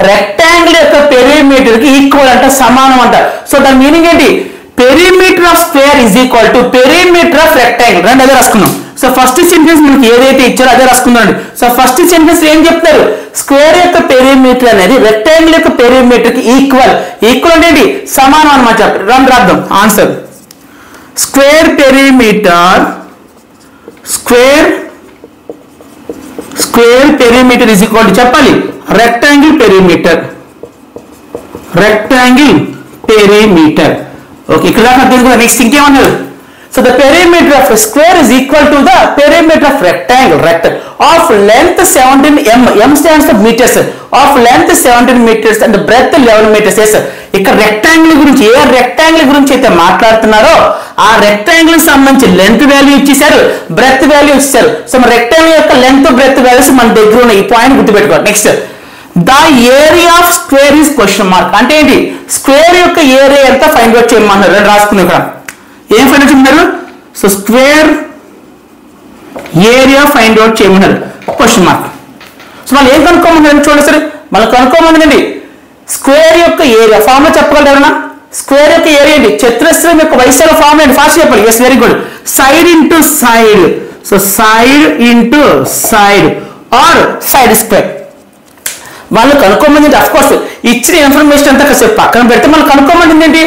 A: రెక్టాంగిల్ యొక్క పెరిమీటర్ కి ఈక్వల్ అంట సమానం అంట. సో దాని మీనింగ్ ఏంటి perimeter of square is equal to perimeter of rectangle. రండి అదే రాసుకుందాం. సో ఫస్ట్ సెంటెన్స్ మనకి ఏదైతే ఇచ్చారో అదే రాసుకుందాం. సో ఫస్ట్ సెంటెన్స్ ఏం చెప్తారు స్క్వేర్ యొక్క పెరిమీటర్ అనేది రెక్టాంగిల్ యొక్క పెరిమీటర్ కి ఈక్వల్. ఈక్వల్ అంటే సమానం అన్నమాట. రండి రాద్దాం answer. Square perimeter is equal to చెప్పాలి రెక్టాంగిల్ పెరిమీటర్. ఓకే ఇక్కడ అర్థం కదా. నెక్స్ట్ ఇంకేమన్నారు so the perimeter of square is equal to the perimeter of rectangle of length 17 m. m stands for meters. Of length 17 meters and breadth 11 meters. Yes ఇక్కడ rectangle గురించి ఏ rectangle గురించి అయితే మాట్లాడుతున్నారో ఆ రెక్టాంగిల్ కి సంబంధించి లెంత్ వాల్యూ ఇచ్చేసారు బ్రెడ్త్ వాల్యూ ఇచ్చారు. సో మన రెక్టాంగిల్ యొక్క లెంత్ బ్రెడ్త్ వాల్యూస్ మన దగ్గర ఉన్నాయి. ఈ పాయింట్ గుర్తుపెట్టుకోండి. Next the area of square is question mark. అంటే ఏంటి స్క్వేర్ యొక్క ఏరియా ఎంత ఫైండ్ అవుట్ చేయమన్నారు రాసుకున్నాం. ఇక్కడ ఏం ఫైండ్ అవుట్ చేయమన్నారు so square area find out చేయమన్నారు క్వశ్చన్ మార్క్. సో మనం ఏం కనుక్కోమన్నారు చూడండి సరే మనం కనుక్కోమన్నదండి స్క్వేర్ యొక్క ఏరియా ఫార్ములా చెప్పగలరా. స్క్వేర్ యొక్క ఏరియా ఏంటి చతురస్రం యొక్క వైశాల్య ఫార్ములా ఏంటి ఫాస్ట్ చెప్పాలి. Yes very good. Side into side. So side into side or side square. వాళ్ళు కనుక్కోమంది అఫ్ కోర్స్ ఇచ్చిన ఇన్ఫర్మేషన్ అంతా కాసేపు పక్కన పెడితే మనం కనుక్కోమంది ఏంటి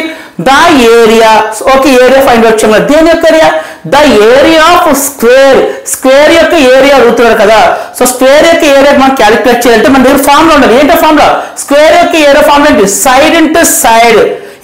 A: the area. Okay area find out చేయమన్నారు. దేని యొక్క area the area of square. Square యొక్క ఏరియా అడుగుతున్నారు కదా. సో స్క్వేర్ యొక్క ఏరియా మనం క్యాలిక్యులేట్ చేయాలంటే మన దగ్గర ఫార్ములా ఉండాలి. ఏంటో ఫార్ములా స్క్వేర్ యొక్క ఏరియా ఫార్ములా ఏంటి సైడ్ ఇంటూ సైడ్.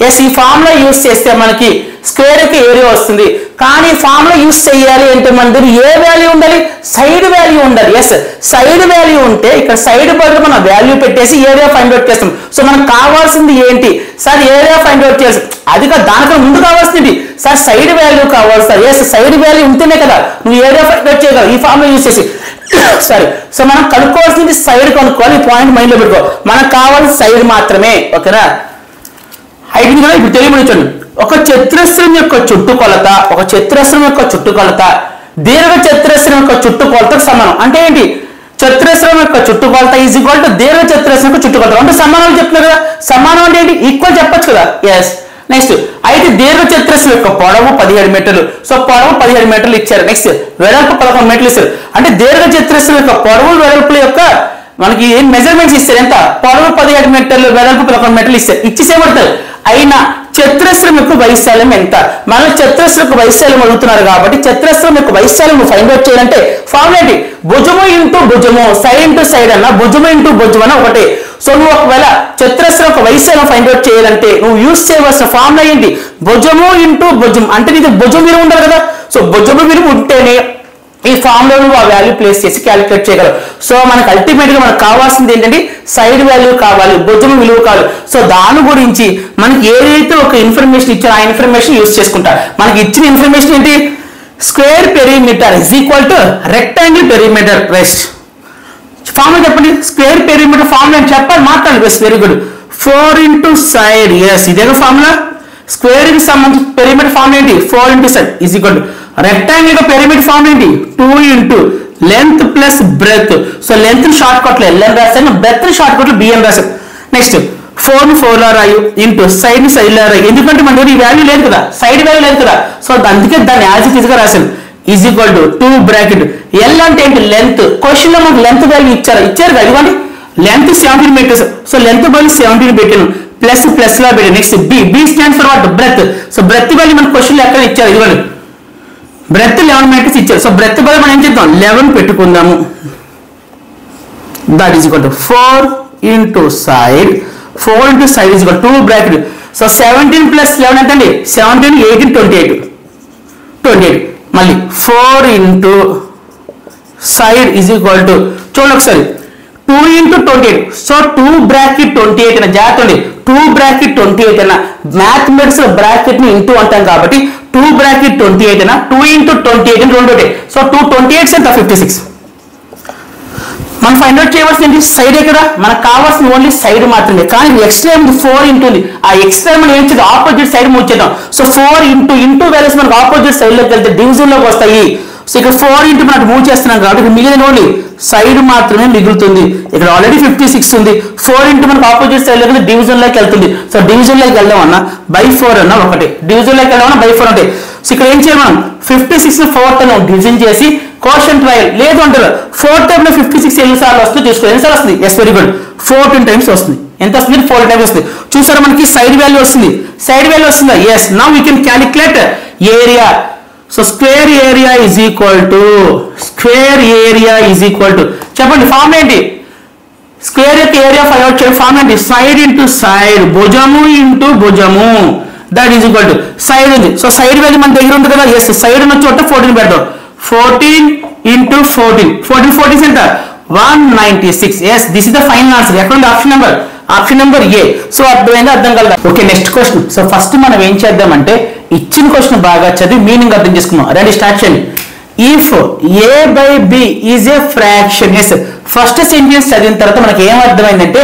A: ఎస్ ఈ ఫార్ములా యూజ్ చేస్తే మనకి స్క్వేర్ యొక్క ఏరియా వస్తుంది. కానీ ఫార్ములా యూజ్ చేయాలి అంటే మన దగ్గర ఏ వాల్యూ ఉండాలి సైడ్ వాల్యూ ఉండాలి. ఎస్ సైడ్ వాల్యూ ఉంటే ఇక్కడ సైడ్ బదులు మనం వాల్యూ పెట్టేసి ఏరియా ఫైండ్ అవుట్ చేస్తాం. సో మనకు కావాల్సింది ఏంటి సార్ ఏరియా ఫైండ్ అవుట్ చేస్తాం అది కాదు దానికన్నా ముందు కావాల్సింది సార్ సైడ్ వాల్యూ కావాలి సార్. ఎస్ సైడ్ వాల్యూ ఉంటేనే కదా నువ్వు ఏరియా ఫైండ్ అవుట్ చేయగలవు ఈ ఫార్ములా యూజ్ చేసి. సారీ సో మనం కనుక్కోవాల్సింది సైడ్ కనుక్కోవాలి. ఈ పాయింట్ మైండ్ లో పెట్టుకో మనకు కావాల్సిన సైడ్ మాత్రమే. ఓకేనా హైట్ కూడా ఇప్పుడు తెలియమనిచ్చండి. ఒక చతురస్రం యొక్క చుట్టుకొలత దీర్ఘ చతురస్రం యొక్క చుట్టుకొలతకు సమానం. అంటే ఏంటి చతురస్రం చతురస్రం యొక్క చుట్టుకొలత ఈజ్ ఈక్వల్ టు దీర్ఘ చతురస్రం యొక్క చుట్టుకొలత. అంటే సమానం చెప్తున్నారు కదా, సమానం అంటే ఏంటి, ఈక్వల్ చెప్పొచ్చు కదా. ఎస్. నెక్స్ట్ అయితే దీర్ఘ చతురస్రం యొక్క పొడవు 17 మీటర్లు. సో పొడవు 17 మీటర్లు ఇచ్చారు. నెక్స్ట్ వెడల్పు 11 మీటర్లు ఇస్తారు. అంటే దీర్ఘ చతురస్రం యొక్క పొడవు వెడల్పుల యొక్క మనకి ఏం మెజర్మెంట్స్ ఇస్తారు, ఎంత పొడవు 17 మీటర్లు వెడల్పు 11 మీటర్లు ఇస్తారు, ఇచ్చేసేపడతారు. అయినా చతురస్రం యొక్క వైశాల్యం ఎంత, మనం చతురస్రం యొక్క వైశాల్యం అడుగుతున్నారు కాబట్టి చతురస్రం యొక్క వైశాల్యం ఫైండ్ అవుట్ చేయాలంటే ఫార్ములా ఏంటి, భుజము ఇంటూ భుజము, సైడ్ ఇంటూ సైడ్ అన్న భుజము ఇంటూ భుజం అన్న ఒకటే. సో నువ్వు ఒకవేళ చతురస్రం యొక్క వైశాల్యం ఫైండ్ అవుట్ చేయాలంటే నువ్వు యూజ్ చేయవలసిన ఫార్ములా ఏంటి, భుజము ఇంటూ భుజం. అంటే నీకు భుజం విలువ ఉండాలి కదా. సో భుజము విలువ ఉంటేనే ఈ ఫార్ములా నువ్వు ఆ వాల్యూ ప్లేస్ చేసి క్యాలిక్యులేట్ చేయగలవు. సో మనకు అల్టిమేట్ గా మనకు కావాల్సింది ఏంటంటే సైడ్ వాల్యూ కావాలి, భుజం విలువ కావాలి. సో దాని గురించి మనకి ఏదైతే ఒక ఇన్ఫర్మేషన్ ఇచ్చారో ఆ ఇన్ఫర్మేషన్ యూజ్ చేసుకుంటారు. మనకి ఇచ్చిన ఇన్ఫర్మేషన్ ఏంటి, square perimeter is equal to rectangle perimeter. Rest formula చెప్పండి, స్క్వేర్ పెరిమీటర్ ఫార్ములా అని చెప్పాలి, మాట్లాడాలి. Best, very good. 4 into side. Yes, ఇదే ఫార్ములా. స్క్వేర్ కి సంబంధించి పెరిమీటర్ ఫార్ములా ఏంటి, 4 into side is equal to rectangle యొక్క పెరిమీటర్ ఫార్ములా ఏంటి, 2 into length plus breadth. So length short cut లో ఎల్ అని రాశాను, బ్రెత్ షార్ట్ కట్ లో బి అని రాశాను. నెక్స్ట్ 4 4 లా రాయు ఇంటూ సైడ్ సైడ్ లా రాయు. ఎందుకంటే మన దగ్గర ఈ వాల్యూ లేదు కదా, సైడ్ వాల్యూ లేదు కదా. సో అందుకే దాన్ని యాజ్ ఇట్ ఈజ్ గా రాశాను. Is equal to 2 bracket L అంటే ఏంటి, లెంత్. క్వశ్చన్ లో మనకు లెంత్ వాల్యూ ఇచ్చారు కదా, ఇవ్వండి. Length 17 metres. So length value 17 పెట్టాను, ప్లస్ ప్లస్ లా పెట్టాను. Next B, B stands for what, breadth. So breadth value మన క్వశ్చన్ లో ఎక్కడ ఇచ్చారు, ఇవ్వండి. బ్రెత్ 11 మీటర్స్ ఇచ్చారు. సో బ్రెత్ వాల్యూ మనం ఏం చేద్దాం, 11 పెట్టుకుందాము. That is equal to 4 into side, 4 into side is equal 2 bracket. So 17 plus 11 ఎంత అండి, 17 18 28. మళ్ళీ 4 into side is equal to, చూడండి ఒకసారి, 2 ఇంటూ 28. సో 2 బ్రాకెట్ 28 అయినా జాగ్రత్త అండి, 2 బ్రాకెట్ 28 అయినా మ్యాథమెటిక్స్ బ్రాకెట్ ని ఇంటూ అంటాం కాబట్టి 2 బ్రాకెట్ 28 అయినా 2 ఇంటూ 28 అని 2 సో 228 ఎంత 56. మనం ఫైండ్ అవుట్ చేయవలసింది సైడే కదా, మనకు కావాల్సిన ఓన్లీ సైడ్ మాత్రమే. కానీ ఎక్స్ట్రా 4 ఇంటుంది, ఆ ఎక్స్ట్రా మనం ఏం చేద్దాం, ఆపోజిట్ సైడ్ మూవ్ చేద్దాం. సో 4 ఇంటూ వాల్యూస్ మనకు ఆపోజిట్ సైడ్ లోకి వెళ్తే డివిజన్ లోకి వస్తాయి. సో ఇక్కడ 4 ఇంటూ మనకు మూవ్ చేస్తున్నాం కాబట్టి మిగిలిన ఓన్లీ సైడ్ మాత్రమే మిగులుతుంది. ఇక్కడ ఆల్రెడీ 56 ఉంది, 4 ఇంటూ మనకు ఆపోజిట్ సైడ్ లోకి డివిజన్ లోకి వెళ్తుంది. సో డివిజన్ లోకి వెళ్దాం అన్న బై 4 అన్న ఒకటి, డివిజన్ లోకి వెళ్దాం బై 4 అంటే. సో ఇక్కడ ఏం చేయాలి మనం, 56 4 అని డివిజన్ చేసి కోషంట్ రాయాలి. లేదు అంటారు 4 టైమ్ లో 56 ఎన్నిసార్లు వస్తుంది చూసుకో, ఎన్నిసార్లు వస్తుంది. ఎస్, వెరీ గుడ్, 14 టైమ్స్ వస్తుంది. ఎంత వస్తుంది, 4 టైమ్స్ వస్తుంది. చూసారా మనకి సైడ్ వాల్యూ వస్తుంది, సైడ్ వాల్యూ వస్తుందా. Yes, now we can calculate area. So square area is equal to, చెప్పండి ఫార్మ్ ఏంటి, స్క్వేర్ యొక్క ఏరియా ఫైండ్ అవుట్ చేయాలి. ఫార్మ్ ఏంటి, సైడ్ ఇంటూ సైడ్, భుజము ఇంటూ భుజము, that is equal to side ఉంది. సో సైడ్ వాల్యూ మన దగ్గర ఉంది కదా. ఎస్, సైడ్ ఉన్న చోట 14 పెడతాం. 14 ఇంటూ 14 ఎంత 196. Yes, this is the final answer. ఎక్కడ ఉంది ఆప్షన్ నెంబర్ ఏ. సో అర్థమైందా, అర్థం కలదా. Okay, next question. So first మనం ఏం చేద్దామంటే ఇచ్చిన క్వశ్చన్ బాగా చదివి మీనింగ్ అర్థం చేసుకున్నాం. రెడీ, స్టార్ట్ చేయండి. If a by B is a fraction. Yes, first sentence చదివిన తర్వాత మనకి ఏం అర్థమైందంటే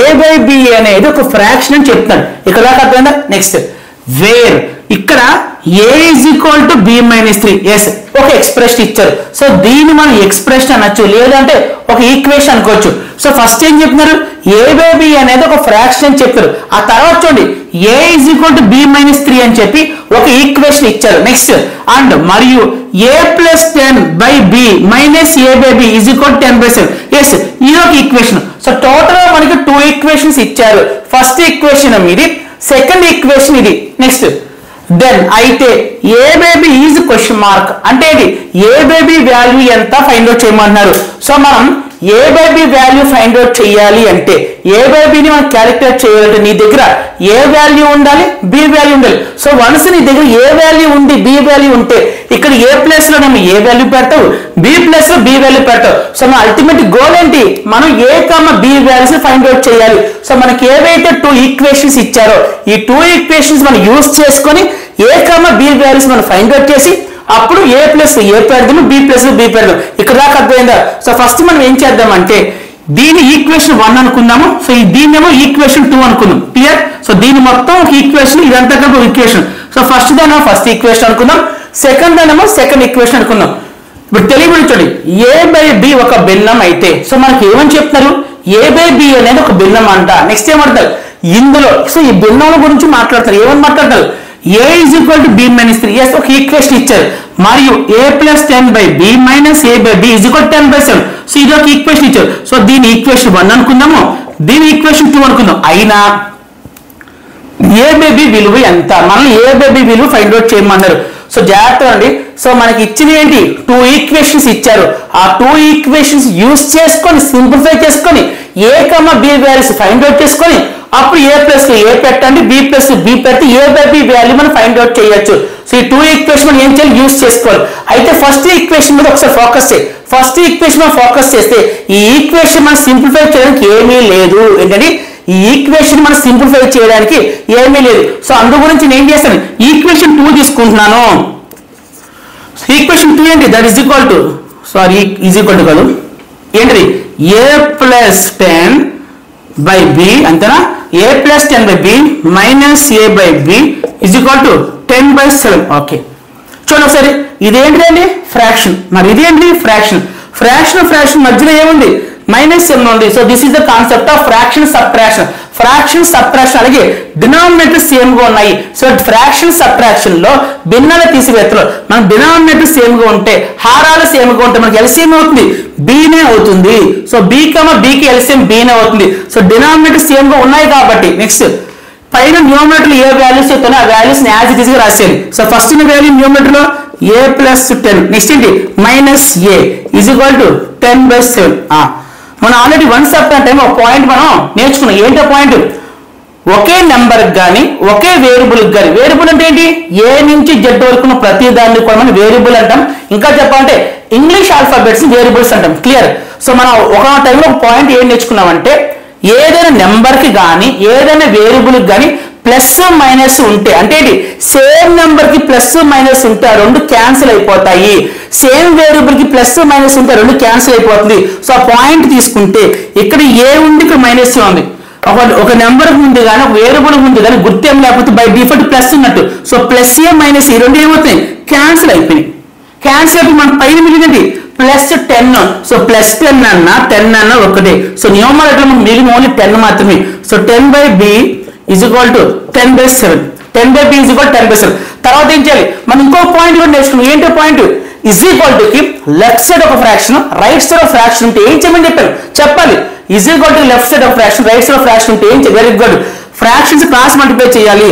A: ఏ బై బి అనేది ఒక ఫ్రాక్షన్ అని చెప్తున్నాడు. ఇక్కడ దాకా అర్థమైందా. నెక్స్ట్ వేర్, ఇక్కడ A is equal to B minus 3. Yes, ఒక ఎక్స్ప్రెషన్ ఇచ్చారు. సో దీన్ని మనం ఎక్స్ప్రెషన్ అనొచ్చు, లేదంటే ఒక ఈక్వేషన్ అనుకోవచ్చు. సో ఫస్ట్ ఏం చెప్తున్నారు, ఏ బై బి అనేది ఒక ఫ్రాక్షన్ అని చెప్పారు. ఆ తర్వాత చూడండి A is equal to B minus 3 అని చెప్పి ఒక ఈక్వేషన్ ఇచ్చారు. నెక్స్ట్ అండ్ మరియు A plus 10 by B minus A by B is equal 10/7. Yes, ఇది ఒక ఈక్వేషన్. సో టోటల్ గా మనకి 2 ఈక్వేషన్స్ ఇచ్చారు. ఫస్ట్ ఈక్వేషన్ ఇది, సెకండ్ ఈక్వేషన్ ఇది. నెక్స్ట్ దెన్ అయితే ఏ బేబీ ఈజ్ క్వశ్చన్ మార్క్ అంటే ఏ బేబీ వాల్యూ ఎంత ఫైండ్ అవుట్ చేయమంటున్నారు. సో మనం ఏ బేబీ వాల్యూ ఫైండ్ అవుట్ చేయాలి అంటే ఏ బేబీని మనం క్యాలిక్యులేట్ చేయాలంటే నీ దగ్గర ఏ వాల్యూ ఉండాలి, బి వాల్యూ ఉండాలి. సో వన్స్ నీ దగ్గర ఏ వాల్యూ ఉంది, బి వాల్యూ ఉంటే ఇక్కడ ఏ ప్లేస్ లో నేను ఏ వాల్యూ పెడతావు, బి ప్లేస్ లో బి వాల్యూ పెడతావు. సో మన అల్టిమేట్ గోల్ ఏంటి, మనం A comma B values find out చేయాలి. సో మనకి ఏవైతే 2 ఈక్వేషన్స్ ఇచ్చారో ఈ 2 ఈక్వేషన్స్ మనం యూజ్ చేసుకొని ఏ కమ బి వాల్యూస్ మనం ఫైండ్ అవుట్ చేసి అప్పుడు ఏ ప్లస్ ఏ పెడదాము, బి ప్లస్ బి పెడదాం. ఇక్కడ దాకా అర్థమైందా. సో ఫస్ట్ మనం ఏం చేద్దామంటే దీని ఈక్వేషన్ 1 అనుకుందాము. సో దీన్నేమో ఈక్వేషన్ 2 అనుకుందాం. క్లియర్. సో దీని మొత్తం ఒక ఈక్వేషన్, ఇదంతా కలిపి ఈక్వేషన్. సో ఫస్ట్ దానేమో ఫస్ట్ ఈక్వేషన్ అనుకుందాం, సెకండ్ దానేమో సెకండ్ ఈక్వేషన్ అనుకుందాం. ఇప్పుడు తెలియబడి ఏ బై బి ఒక భిన్నం అయితే సో మనకి ఏమని చెప్తున్నారు ఏ బై బి అనేది ఒక భిన్నం అంట నెక్స్ట్ ఏమంటారు ఇందులో సో ఈ భిన్నాల గురించి మాట్లాడతారు ఏమని మాట్లాడతారు a is equal to b minus 3 yes ఒక ఈక్వేషన్ ఇచ్చారు మరియు a plus 10 by b minus a by b is equal to 10 by 7 so ఇది ఒక ఈక్వేషన్ ఇచ్చారు సో దీని ఈక్వేషన్ 1 అనుకుందాము దీని ఈక్వేషన్ 2 అనుకుందాం అయినా a by b విలువ ఎంత మనల్ని a by b విలువ ఫైండ్ అవుట్ చేయమన్నారు సో జాగ్రత్త అండి సో మనకి ఇచ్చిన ఏంటి 2 ఈక్వేషన్స్ ఇచ్చారు ఆ 2 ఈక్వేషన్స్ యూస్ చేసుకొని సింప్లిఫై చేసుకొని a, b values find out చేసుకొని అప్పుడు a ప్లస్ a పెట్టండి b ప్లస్ b పెడితే a బై b వాల్యూ మనం ఫైండ్ అవుట్ చేయొచ్చు సో ఈ 2 ఈక్వేషన్ మనం ఏం చేయాలి యూస్ చేసుకోవాలి అయితే ఫస్ట్ ఈక్వేషన్ మీద ఒకసారి ఫోకస్ చేయి ఫస్ట్ ఈక్వేషన్ మీద ఫోకస్ చేస్తే ఈ ఈక్వేషన్ మనం సింప్లిఫై చేయడానికి ఏమీ లేదు ఏంటంటే ఈ ఈక్వేషన్ మనం సింప్లిఫై చేయడానికి ఏమీ లేదు సో అందు గురించి నేను ఏం చేస్తాను ఈక్వేషన్ 2 తీసుకుంటున్నాను ఈక్వేషన్ 2 ఏంటి that is equal to sorry is equal to కాదు ఏంటిది a ప్లస్ 10 by b అంతేనా a plus 10 by b minus a by b is equal to 10 by 7 okay చూడండి ఒకసారి ఇదేంటిదండి ఫ్రాక్షన్ మరి ఇదేంటి ఫ్రాక్షన్ మధ్యలో ఏముంది మైనస్ m ఉంది so this is the concept of fraction subtraction అలాగే డినామినేటర్ సేమ్ గా ఉన్నాయి సో ఫ్రాక్షన్ సబ్ట్రాక్షన్ లో భిన్నాల తీసివేతలో మన డినామినేటర్ సేమ్ గా ఉంటే హారాలు సేమ్ గా ఉంటే మనకి ఎల్సిఎం అవుతుంది b నే అవుతుంది సో b కి ఎల్సిఎం b నే అవుతుంది సో డినామినేటర్ సేమ్ గా ఉన్నాయి కాబట్టి నెక్స్ట్ పైన న్యూమరేటర్ ఏ వాల్యూస్ చెప్తానో ఆ వాల్యూస్ ని యాజ్ ఇట్ ఈస్ గా రాసేయాలి సో ఫస్ట్ ఉన్న వాల్యూ న్యూమరేటర్ లో a ప్లస్ 10 నెక్స్ట్ ఏంటి minus a is equal to 10 by 7 మనం ఆల్రెడీ వన్స్ అపాన్ టైం ఒక పాయింట్ మనం నేర్చుకున్నాం ఏంటో పాయింట్ ఒకే నెంబర్ కానీ ఒకే వేరియబుల్ కానీ వేరియబుల్ అంటే ఏంటి ఏ నుంచి జెడ్ వరకు ప్రతి దాన్ని కూడా మనం వేరియబుల్ అంటాం ఇంకా చెప్పాలంటే ఇంగ్లీష్ ఆల్ఫాబెట్స్ వేరియబుల్స్ అంటాం క్లియర్ సో మనం ఒక టైంలో ఒక పాయింట్ ఏం నేర్చుకున్నామంటే ఏదైనా నెంబర్ కి కానీ ఏదైనా వేరియబుల్ కానీ ప్లస్ మైనస్ ఉంటే అంటే ఏంటి సేమ్ నెంబర్ కి ప్లస్ మైనస్ ఉంటే ఆ రెండు క్యాన్సిల్ అయిపోతాయి సేమ్ వేరియబుల్ కి ప్లస్ మైనస్ ఉంటే రెండు క్యాన్సిల్ అయిపోతుంది సో ఆ పాయింట్ తీసుకుంటే ఇక్కడ ఏ ఉంది ఇక్కడ మైనస్ ఉంది ఒక నెంబర్ ఉంది కానీ ఒక వేరియబుల్ ఉంది కానీ గుర్తేం లేకపోతే బై డిఫాల్ట్ ప్లస్ ఉన్నట్టు సో ప్లస్ ఏ మైనస్ ఈ రెండు ఏమవుతాయి క్యాన్సిల్ అయిపోయి మన పైన మిగిలింది ప్లస్ 10 సో ప్లస్ 10 అన్నా 10 అన్నా ఒకటే సో న్యూమరేటర్ మిగిలిన ఓన్లీ 10 మాత్రమే so 10 by b is equal to 10 by 7 10 by b is equal to 10 by 7 తర్వాత ఏం చేయాలి మనం ఇంకో పాయింట్ కూడా నేర్చుకున్నాం ఏంటో పాయింట్ is equal to కి లెఫ్ట్ సైడ్ ఒక ఫ్రాక్షన్ రైట్ సైడ్ ఒక ఫ్రాక్షన్ ఉంటే ఏం చేయమని చెప్పాలి is equal to left side ఒక ఫ్రాక్షన్ రైట్ సైడ్ ఒక ఫ్రాక్షన్ ఉంటే ఏం చేయాలి very good fractions cross multiply చేయాలి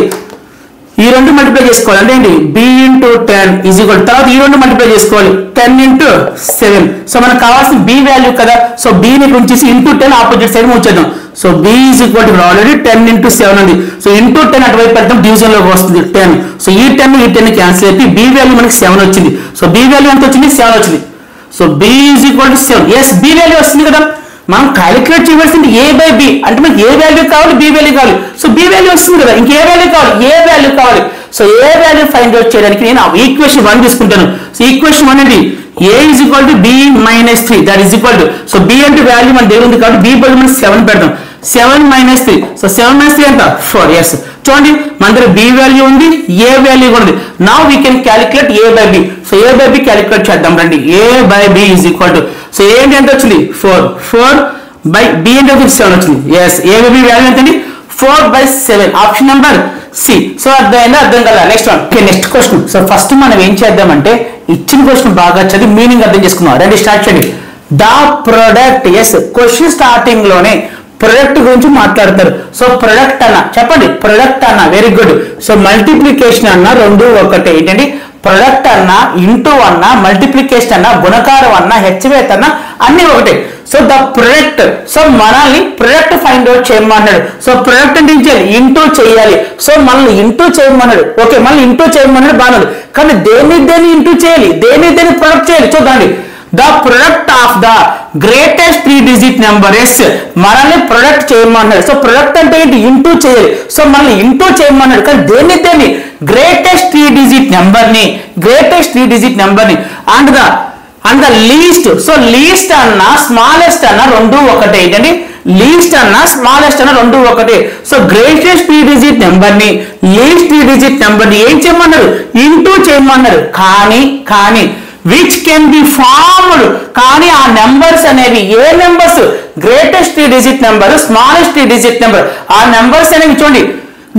A: ఈ రెండు మల్టిప్లై చేసుకోవాలి అంటే ఏంటి b into 10 is equal తర్వాత ఈ రెండు మల్టిప్లై చేసుకోవాలి 10 into 7 సో మనకు కావాల్సిన b వాల్యూ కదా సో b ని ఉంచేసి into 10 ఆపోజిట్ సైడ్ ఉంచేద్దాం so b is equal to already 10 into 7 ఉంది సో into 10 అటువైపు పెడతాం డివిజన్ లోకి వస్తుంది 10 సో ఈ 10 క్యాన్సిల్ అయితే b వాల్యూ మనకి 7 వచ్చింది సో b వాల్యూ ఎంత వచ్చింది 7 వచ్చింది so b is equal to 7 yes b value వస్తుంది కదా మనం క్యాలిక్యులేట్ చేయవలసింది a by b అంటే మనకి ఏ వాల్యూ కావాలి b వాల్యూ కావాలి సో b వాల్యూ వస్తుంది కదా ఇంకే వాల్యూ కావాలి ఏ వాల్యూ కావాలి సో ఏ వాల్యూ ఫైండ్ అవుట్ చేయడానికి నేను ఈక్వేషన్ 1 తీసుకుంటాను సో ఈక్వేషన్ 1 అంటే a is equal to b minus 3 that is equal to so b అంటే వాల్యూ మన దగ్గర ఉంది కాబట్టి b బదులు మనం 7 పెడతాం 7 minus 3 సో 7 minus 3 ఎంత 4 yes చూడండి మన దగ్గర b వాల్యూ ఉంది a వాల్యూ కూడా ఉంది now we can calculate a by b so a by b calculate చేద్దాం రండి a by b is equal to so a అంటే ఎంత వచ్చింది 4 by b అంటే 7 వచ్చింది yes a by b value ఎంత అండి 4 by 7 option number C so అర్థం కదా next one okay next question so first మనం ఏం చేద్దామంటే ఇచ్చిన క్వశ్చన్ బాగా చదివి మీనింగ్ అర్థం చేసుకుందాం రండి స్టార్ట్ చేయండి the product yes question starting లోనే ప్రొడక్ట్ గురించి మాట్లాడతారు సో ప్రొడక్ట్ అన్న చెప్పండి ప్రొడక్ట్ అన్న వెరీ గుడ్ సో మల్టిప్లికేషన్ అన్న రెండు ఒకటే ఏంటండి ప్రొడక్ట్ అన్న ఇంటూ అన్న మల్టిప్లికేషన్ అన్న గుణకారం అన్న హెచ్చవేత అన్న అన్ని ఒకటే సో ద ప్రొడక్ట్ సో మనల్ని ప్రొడక్ట్ ఫైండ్ అవుట్ చేయమన్నాడు సో ప్రొడక్ట్ అంటే ఏం చేయాలి ఇంటూ చేయాలి సో మనల్ని ఇంటూ చేయమన్నాడు ఓకే మనల్ని ఇంటూ చేయమన్నాడు బాగున్నాడు కానీ దేన్ని ఇంటూ చేయాలి దేన్ని ప్రొడక్ట్ చేయాలి చూడండి the product of the greatest 3 digit number yes మనల్ని ప్రొడక్ట్ చేయమన్నాడు సో ప్రొడక్ట్ అంటే ఏంటి ఇంటూ చేయాలి సో మనల్ని ఇంటూ చేయమన్నాడు కానీ దేన్ని గ్రేటెస్ట్ 3 digit నెంబర్ ని and the least so least అన్న స్మాలెస్ట్ అన్న రెండు ఒకటే ఏంటండి లీస్ట్ అన్న స్మాలెస్ట్ అన్న రెండు ఒకటే సో గ్రేటెస్ట్ 3 digit నెంబర్ ని లీస్ట్ 3 digit నెంబర్ ని ఏం చేయమన్నారు ఇంటూ చేయమన్నారు కానీ విచ్ కెన్ బి ఫార్మ్డ్, కానీ ఆ నెంబర్స్ అనేవి ఏ numbers, greatest 3 digit number, smallest 3 digit number, ఆ నెంబర్స్ అనేవి చూడండి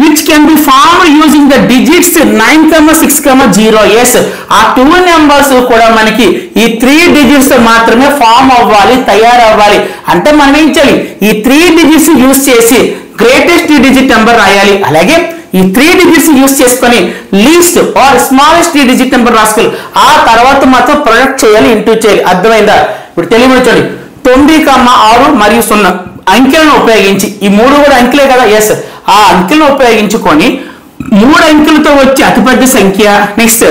A: which can be formed using the digits 9, 6, 0. yes, ఆ 2 నెంబర్స్ కూడా మనకి ఈ 3 డిజిట్స్ మాత్రమే ఫామ్ అవ్వాలి, తయారవ్వాలి. అంటే మనం ఏం చేయాలి, ఈ 3 డిజిట్స్ యూజ్ చేసి గ్రేటెస్ట్ 3 డిజిట్ నెంబర్ రాయాలి. అలాగే ఈ 3 డిజిట్స్ యూజ్ చేసుకొని least or smallest 3 digit number రాసుకోవాలి. ఆ తర్వాత మాత్రం ప్రొడక్ట్ చేయాలి, ఇంటూ చేయాలి. అర్థమైందా? ఇప్పుడు తెలియదు చూడండి, 9, 6 మరియు 0 అంకెలను ఉపయోగించి, ఈ 3 కూడా అంకెలే కదా, ఎస్, ఆ అంకెలను ఉపయోగించుకొని 3 అంకెలతో వచ్చి అతిపెద్ద సంఖ్య, నెక్స్ట్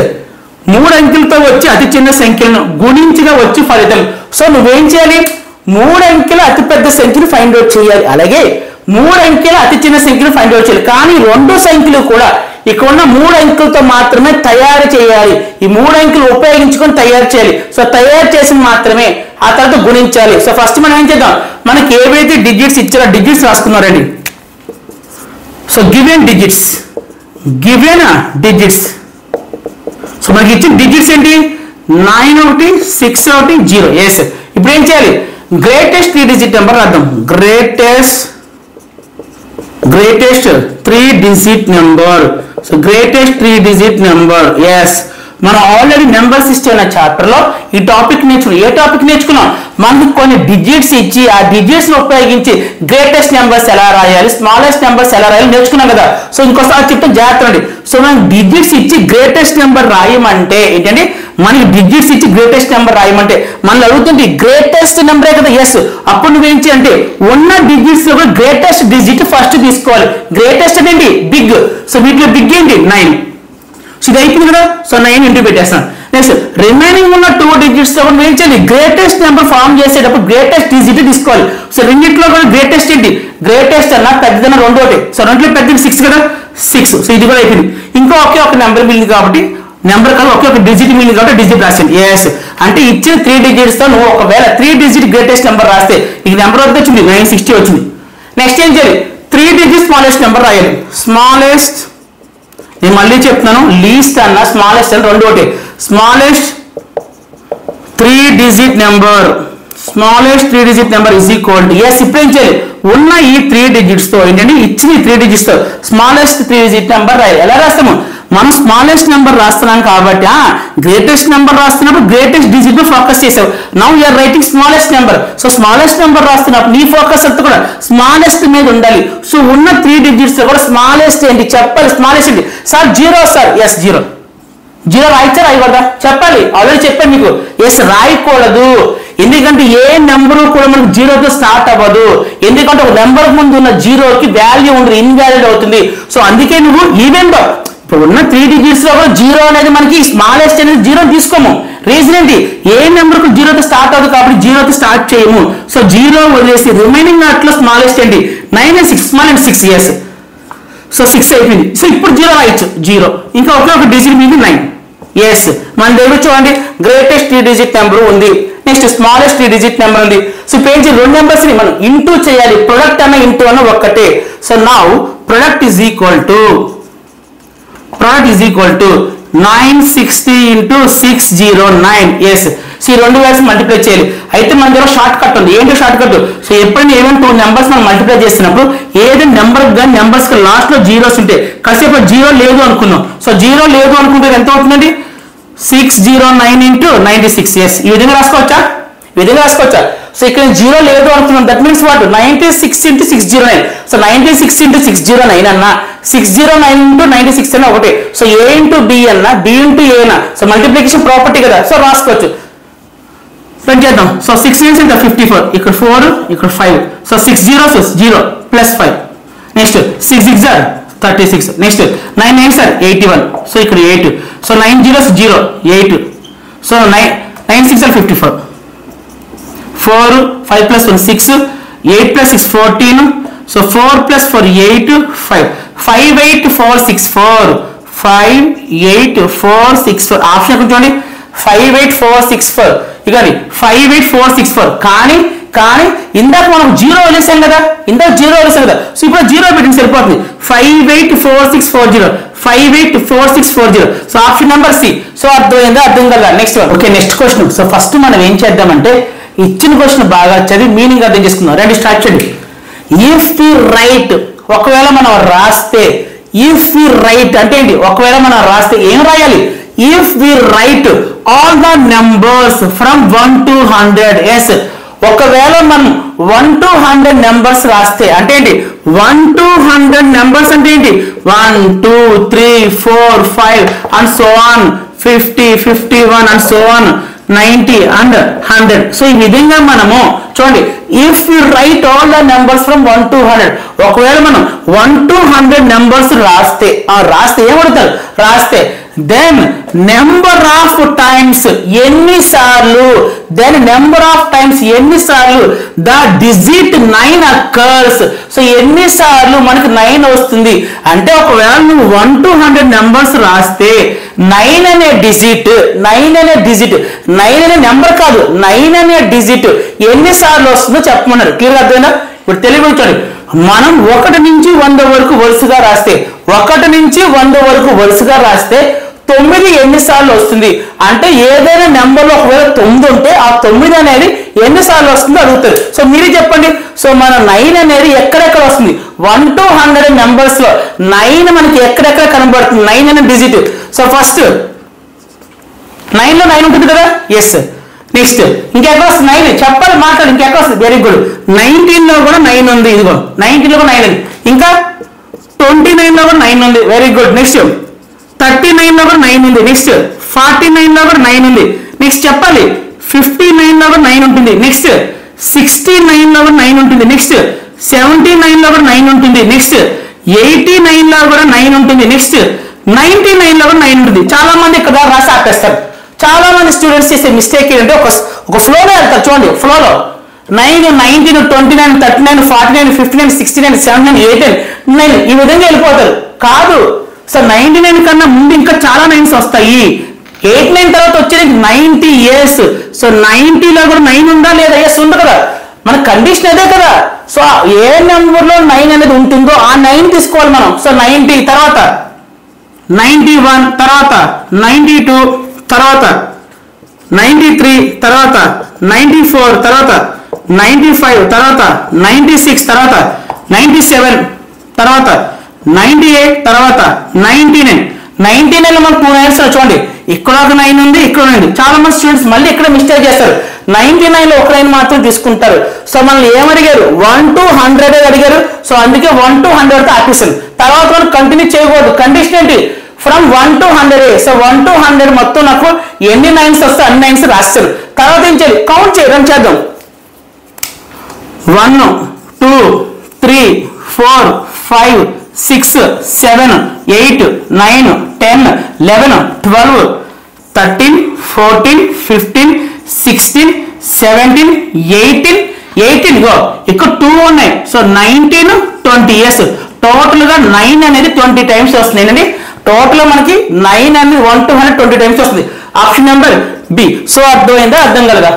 A: 3 అంకెలతో వచ్చి అతి చిన్న సంఖ్యలను గుణించగా వచ్చి ఫలితం. సో నువ్వేం చేయాలి, 3 అంకెల అతిపెద్ద సంఖ్యను ఫైండ్ అవుట్ చేయాలి, అలాగే 3 అంకెల అతి చిన్న సంఖ్యను ఫైండ్ అవుట్ చేయాలి. కానీ 2 సంఖ్యలు కూడా ఇక్కడ ఉన్న 3 అంకెలతో మాత్రమే తయారు చేయాలి. ఈ 3 అంకెలు ఉపయోగించుకొని తయారు చేయాలి. సో తయారు చేసిన మాత్రమే ఆ తర్వాత గుణించాలి. సో ఫస్ట్ మనం ఏం చేద్దాం, మనకి ఏవైతే డిజిట్స్ ఇచ్చారో డిజిట్స్ రాసుకున్నారండి. సో గివెన్ డిజిట్స్, సో మనకి ఇచ్చిన డిజిట్స్ ఏంటి, 9 ఒకటి, 6 ఒకటి, 0. ఎస్, ఇప్పుడు ఏం చేయాలి, గ్రేటెస్ట్ 3 డిజిట్ నెంబర్ రాద్దాం. Greatest 3 digit number. So greatest 3 digit number. Yes, మనం ఆల్రెడీ నెంబర్ సిస్టమ్ అనే చాప్టర్ లో ఈ టాపిక్ నేర్చుకున్నాం. ఏ టాపిక్ నేర్చుకున్నాం, మనకి కొన్ని డిజిట్స్ ఇచ్చి ఆ డిజిట్స్ ఉపయోగించి గ్రేటెస్ట్ నెంబర్స్ ఎలా రాయాలి, స్మాలెస్ట్ నెంబర్స్ ఎలా రాయాలి నేర్చుకున్నాం కదా. సో ఇంకోసారి చెప్తాం, జాగ్రత్త అండి. సో మనం డిజిట్స్ ఇచ్చి గ్రేటెస్ట్ నెంబర్ రాయమంటే ఏంటంటే, మనకి డిజిట్స్ ఇచ్చి గ్రేటెస్ట్ నెంబర్ రాయమంటే మనల్ని అడుగుతుంది గ్రేటెస్ట్ నెంబరే కదా. ఎస్, అప్పుడు నువ్వేం చేయాలంటే ఉన్న డిజిట్స్ లో గ్రేటెస్ట్ డిజిట్ ఫస్ట్ తీసుకోవాలి. గ్రేటెస్ట్ ఏంటి, బిగ్. సో వీటిలో బిగ్ ఏంటి, 9. సో ఇది అయిపోయింది కదా. సో 9 ఇంటూ పెట్టేస్తాను. నెక్స్ట్ రిమైనింగ్ ఉన్న 2 డిజిట్స్ తో ఏం చేయాలి, గ్రేటెస్ట్ నెంబర్ ఫామ్ చేసేటప్పుడు గ్రేటెస్ట్ డిజిట్ తీసుకోవాలి. సో రెండిట్లో కూడా గ్రేటెస్ట్ ఏంటి, గ్రేటెస్ట్ అన్న పెద్దదన్న 2 ఒకటి. సో రెండులో పెద్దది 6 కదా, 6. సో ఇది కూడా అయిపోయింది. ఇంకా ఒకే ఒక నెంబర్ మిగిలింది కాబట్టి, నెంబర్ కాదు ఒకే ఒక డిజిట్ మిగిలింది కాబట్టి డిజిట్ రాసింది. ఎస్, అంటే ఇచ్చిన 3 డిజిట్స్ తో నువ్వు ఒకవేళ 3 డిజిట్ గ్రేటెస్ట్ నెంబర్ రాస్తే ఈ నెంబర్ వద్ద వచ్చింది 960 వచ్చింది. నెక్స్ట్ ఏం చేయాలి, 3 డిజిట్ స్మాలెస్ట్ నెంబర్ రాయాలి. స్మాలెస్ట్, నేను మళ్ళీ చెప్తున్నాను, లీస్ట్ అన్న స్మాలెస్ట్ అని 2 ఒకటి. Smallest 3 digit number, smallest 3 digit number is equal to. Yes, ఇప్పుడు ఏం చేయాలి, ఉన్న ఈ 3 డిజిట్స్ తో ఏంటంటే ఇచ్చిన ఈ 3 డిజిట్స్ తో స్మాలెస్ట్ 3 డిజిట్ నెంబర్ రాయాలి. ఎలా రాస్తాము, మనం స్మాలెస్ట్ నెంబర్ రాస్తున్నాం కాబట్టి గ్రేటెస్ట్ నెంబర్ రాస్తున్నప్పుడు గ్రేటెస్ట్ డిజిట్ ను ఫోకస్ చేసావు. Now you're writing smallest number. So smallest number రాస్తున్నప్పుడు నీ ఫోకస్ అంతా కూడా స్మాలెస్ట్ మీద ఉండాలి. సో ఉన్న 3 డిజిట్స్ కూడా స్మాలెస్ట్ ఏంటి చెప్పాలి. స్మాలెస్ట్ ఏంటి సార్, 0 సార్. ఎస్, 0 రాయిచారు అయ్యకూడదా, చెప్పాలి. ఆల్రెడీ చెప్పాను మీకు. ఎస్, రాయకూడదు. ఎందుకంటే ఏ నెంబర్ కూడా మనకు 0తో స్టార్ట్ అవ్వదు. ఎందుకంటే ఒక నెంబర్ ముందు ఉన్న 0కి వాల్యూ ఉండదు, ఇన్వాలిడ్ అవుతుంది. సో అందుకే నువ్వు ఈవెన్ దో ఇప్పుడు ఉన్న 3 డిజిట్స్ లో 0 అనేది మనకి స్మాలెస్ట్ అనేది 0 తీసుకోము. రీజన్ ఏంటి, ఏ నెంబర్ కు 0తో స్టార్ట్ అవుతుంది కాబట్టి 0తో స్టార్ట్ చేయము. సో 0 వదిలేసి రిమైనింగ్ వాటిలో స్మాలెస్ట్ ఏంటి, 9 and 6, small and 6. Yes, so 6 అయిపోయింది. సో ఇప్పుడు 0 రాయొచ్చు, 0. ఇంకా ఒకే ఒక డిజిట్ మీద 9. ఎస్, మన దగ్గర చూడండి గ్రేటెస్ట్ 3 డిజిట్ నెంబర్ ఉంది, నెక్స్ట్ స్మాలెస్ట్ 3 డిజిట్ నెంబర్ ఉంది. సో పేజ్ 2 నెంబర్స్ ని మనం ఇంటూ చేయాలి. ప్రొడక్ట్ అన్న ఇంటూ అన్న ఒక్కటే. So now product is equal to 960 into 609. Yes, so ఈ 2 వాల్యూస్ మల్టిప్లై చేయాలి. అయితే మన దగ్గర షార్ట్ కట్ ఉంది. ఏంటి షార్ట్ కట్, సో ఎప్పుడైనా ఏమైనా 2 నెంబర్స్ మనం మల్టిప్లై చేస్తున్నప్పుడు ఏదైనా నెంబర్ కానీ నెంబర్స్ కి లాస్ట్ లో జీరోస్ ఉంటాయి. కాసేపు 0 లేదు అనుకున్నాం. సో 0 లేదు అనుకుంటే ఎంత అవుతుందండి, 609 into 96. ఎస్, ఈ విధంగా రాసుకోవచ్చా, సో ఇక్కడ 0 లేదు అనుకున్నాం. That means what, 96 into 609. So 96 into 609 అన్న 609 into 96 అన్న ఒకటి. సో A into B అన్న B into A అన్న. సో మల్టిప్లికేషన్ ప్రాపర్టీ కదా, సో రాసుకోవచ్చు. స్పెండ్ చేద్దాం. సో 6 9 into 54, ఇక్కడ 4, ఇక్కడ 5. So 6 zeros 0 plus 5. Next 6 6 are 36. Next 9 9s are 81. So ఇక్కడ 8. So 9 zeros 0 8. So 9 6 are 54. 4 5 plus 1 6, 8 plus 6 14. So 4 plus 4 8 5. 5 8 4 6 4. 5 8 4 6 4. Option చూడండి, 5 8 4 6 4. ఇక 5 8 4 6 4. కానీ ఇందాక మనం 0 వదిలేసాం కదా, సో ఇప్పుడు 0 పెట్టింది సరిపోతుంది. 584640, 584640. So option number C. So అర్థమైందా? అర్థం కదా? Next okay, next question. So first మనం ఏం చేద్దామంటే ఇచ్చిన క్వశ్చన్ బాగా చదివి మీనింగ్ అర్థం చేసుకుందాం. రండి స్టార్ట్ చేయండి. ఇఫ్ వి రైట్, ఒకవేళ మనం రాస్తే, ఇఫ్ వి రైట్ అంటే ఏంటి? ఒకవేళ మనం రాస్తే ఏం రాయాలి? If we write all the numbers from 1 to 100. Yes, ఒకవేళ మనం 1 to 100 నెంబర్స్ రాస్తే అంటే ఏంటి? 1 to 100 నెంబర్స్ అంటే ఏంటి? 1 2 3 4 5 and so on, 50 51 and so on, 90 and 100. So ఈ విధంగా మనము చూడండి, if you right all the numbers from 1 to 100, ఒకవేళ మనం 1 to 100 నెంబర్స్ రాస్తే ఏమడుగుతారు? రాస్తే దెన్ నెంబర్ ఆఫ్ టైమ్స్ ఎన్నిసార్లు, ద డిజిట్ 9 అకర్స్. సో ఎన్నిసార్లు మనకి 9 వస్తుంది అంటే, ఒకవేళ నువ్వు 1 to 100 నెంబర్స్ రాస్తే 9 అనే డిజిట్, 9 అనే నెంబర్ కాదు, 9 అనే డిజిట్ ఎన్నిసార్లు వస్తుందో చెప్పమన్నారు. క్లియర్ అర్థమైనా? ఇప్పుడు తెలియపరచండి. మనం 1 నుంచి 100 వరకు వరుసగా రాస్తే, 1 నుంచి 100 వరకు వరుసగా రాస్తే 9 ఎన్నిసార్లు వస్తుంది అంటే, ఏదైనా నెంబర్లో ఒకవేళ 9 ఉంటే ఆ 9 అనేది ఎన్నిసార్లు వస్తుందో అడుగుతారు. సో మీరే చెప్పండి. సో మన 9 అనేది ఎక్కడెక్కడ వస్తుంది? 1 to 100 నెంబర్స్ లో 9 మనకి ఎక్కడెక్కడ కనబడుతుంది? 9 అనే డిజిట్. సో ఫస్ట్ 9 లో 9 ఉంటుంది కదా? ఎస్. నెక్స్ట్ ఇంకెక్కడ వస్తుంది? 9 చెప్పాలి, మాట్లాడు. ఇంకెక్కడ వస్తుంది? Very good. 19 లో కూడా 9 ఉంది. ఇదిగో 19 లో కూడా 9 ఉంది. ఇంకా 29 లో కూడా 9 ఉంది. Very good. నెక్స్ట్ 39 లో కూడా 9 ఉంది. నెక్స్ట్ 49 లో కూడా 9 ఉంది. నెక్స్ట్ చెప్పాలి. 59 లో కూడా 9 ఉంటుంది. నెక్స్ట్ 69 లో కూడా 9 ఉంటుంది. నెక్స్ట్ 79 లో కూడా 9 ఉంటుంది. నెక్స్ట్ 89 లో కూడా 9 ఉంటుంది. నెక్స్ట్ 99 లో కూడా 9 ఉంటుంది. చాలా మంది ఇక్కడ రాసి ఆపేస్తారు. చాలా మంది స్టూడెంట్స్ చేసే మిస్టేక్ ఏంటంటే ఒక ఫ్లోలో వెళ్తారు. చూడండి, ఫ్లోలో 9 19 29 39 49 59 69 79 89 9 ఈ విధంగా వెళ్ళిపోతారు. కాదు, సో 99 కన్నా ముందు ఇంకా చాలా 9s వస్తాయి. 89 తర్వాత వచ్చేది 90 ఇయర్స్. సో 90 లో కూడా 9 ఉందా లేదా? ఎస్ ఉంది కదా. మన కండిషన్ అదే కదా. సో ఏ నెంబర్ లో 9 అనేది ఉంటుందో ఆ 9 తీసుకోవాలి మనం. సో 90 తర్వాత 91 తర్వాత 92 తర్వాత 93 తర్వాత 94 తర్వాత 95 తర్వాత 96 తర్వాత 97 తర్వాత 98 తర్వాత 99 లో మనకు 2 9s చూడండి. ఇక్కడ ఒక 9 ఉంది, ఇక్కడ 9 ఉంది. చాలా మంది స్టూడెంట్స్ మళ్ళీ ఇక్కడ మిస్టేక్ చేస్తారు. 99 లో ఒక 9 మాత్రం తీసుకుంటారు. సో మనల్ని ఏమడిగారు? 1 to 100 అడిగారు. సో అందుకే 1 to 100 తో ఆపేసాను. తర్వాత మనం కంటిన్యూ చేయకూడదు. కండిషన్ ఏంటి? From 1 to 100. సో 1 to 100 మొత్తం నాకు ఎన్ని 9s వస్తే అన్ని 9s రాస్తారు. తర్వాత ఏం చేయాలి? కౌంట్ చేయడం చేద్దాం. 1 2 3 4 5 6 7 8 9 10 11 12 13 14 15 16 17 18 గో. ఇక్కడ 2 ఉన్నాయి. So 19 20 years. టోటల్ గా 9 అనేది 20 టైమ్స్ వస్తుంది. ఏంటండి? టోటల్ మనకి 9 అనేది 1 to 100 20 టైమ్స్ వస్తుంది. Option number B. సో అర్థమైందా? అర్థం కలగా?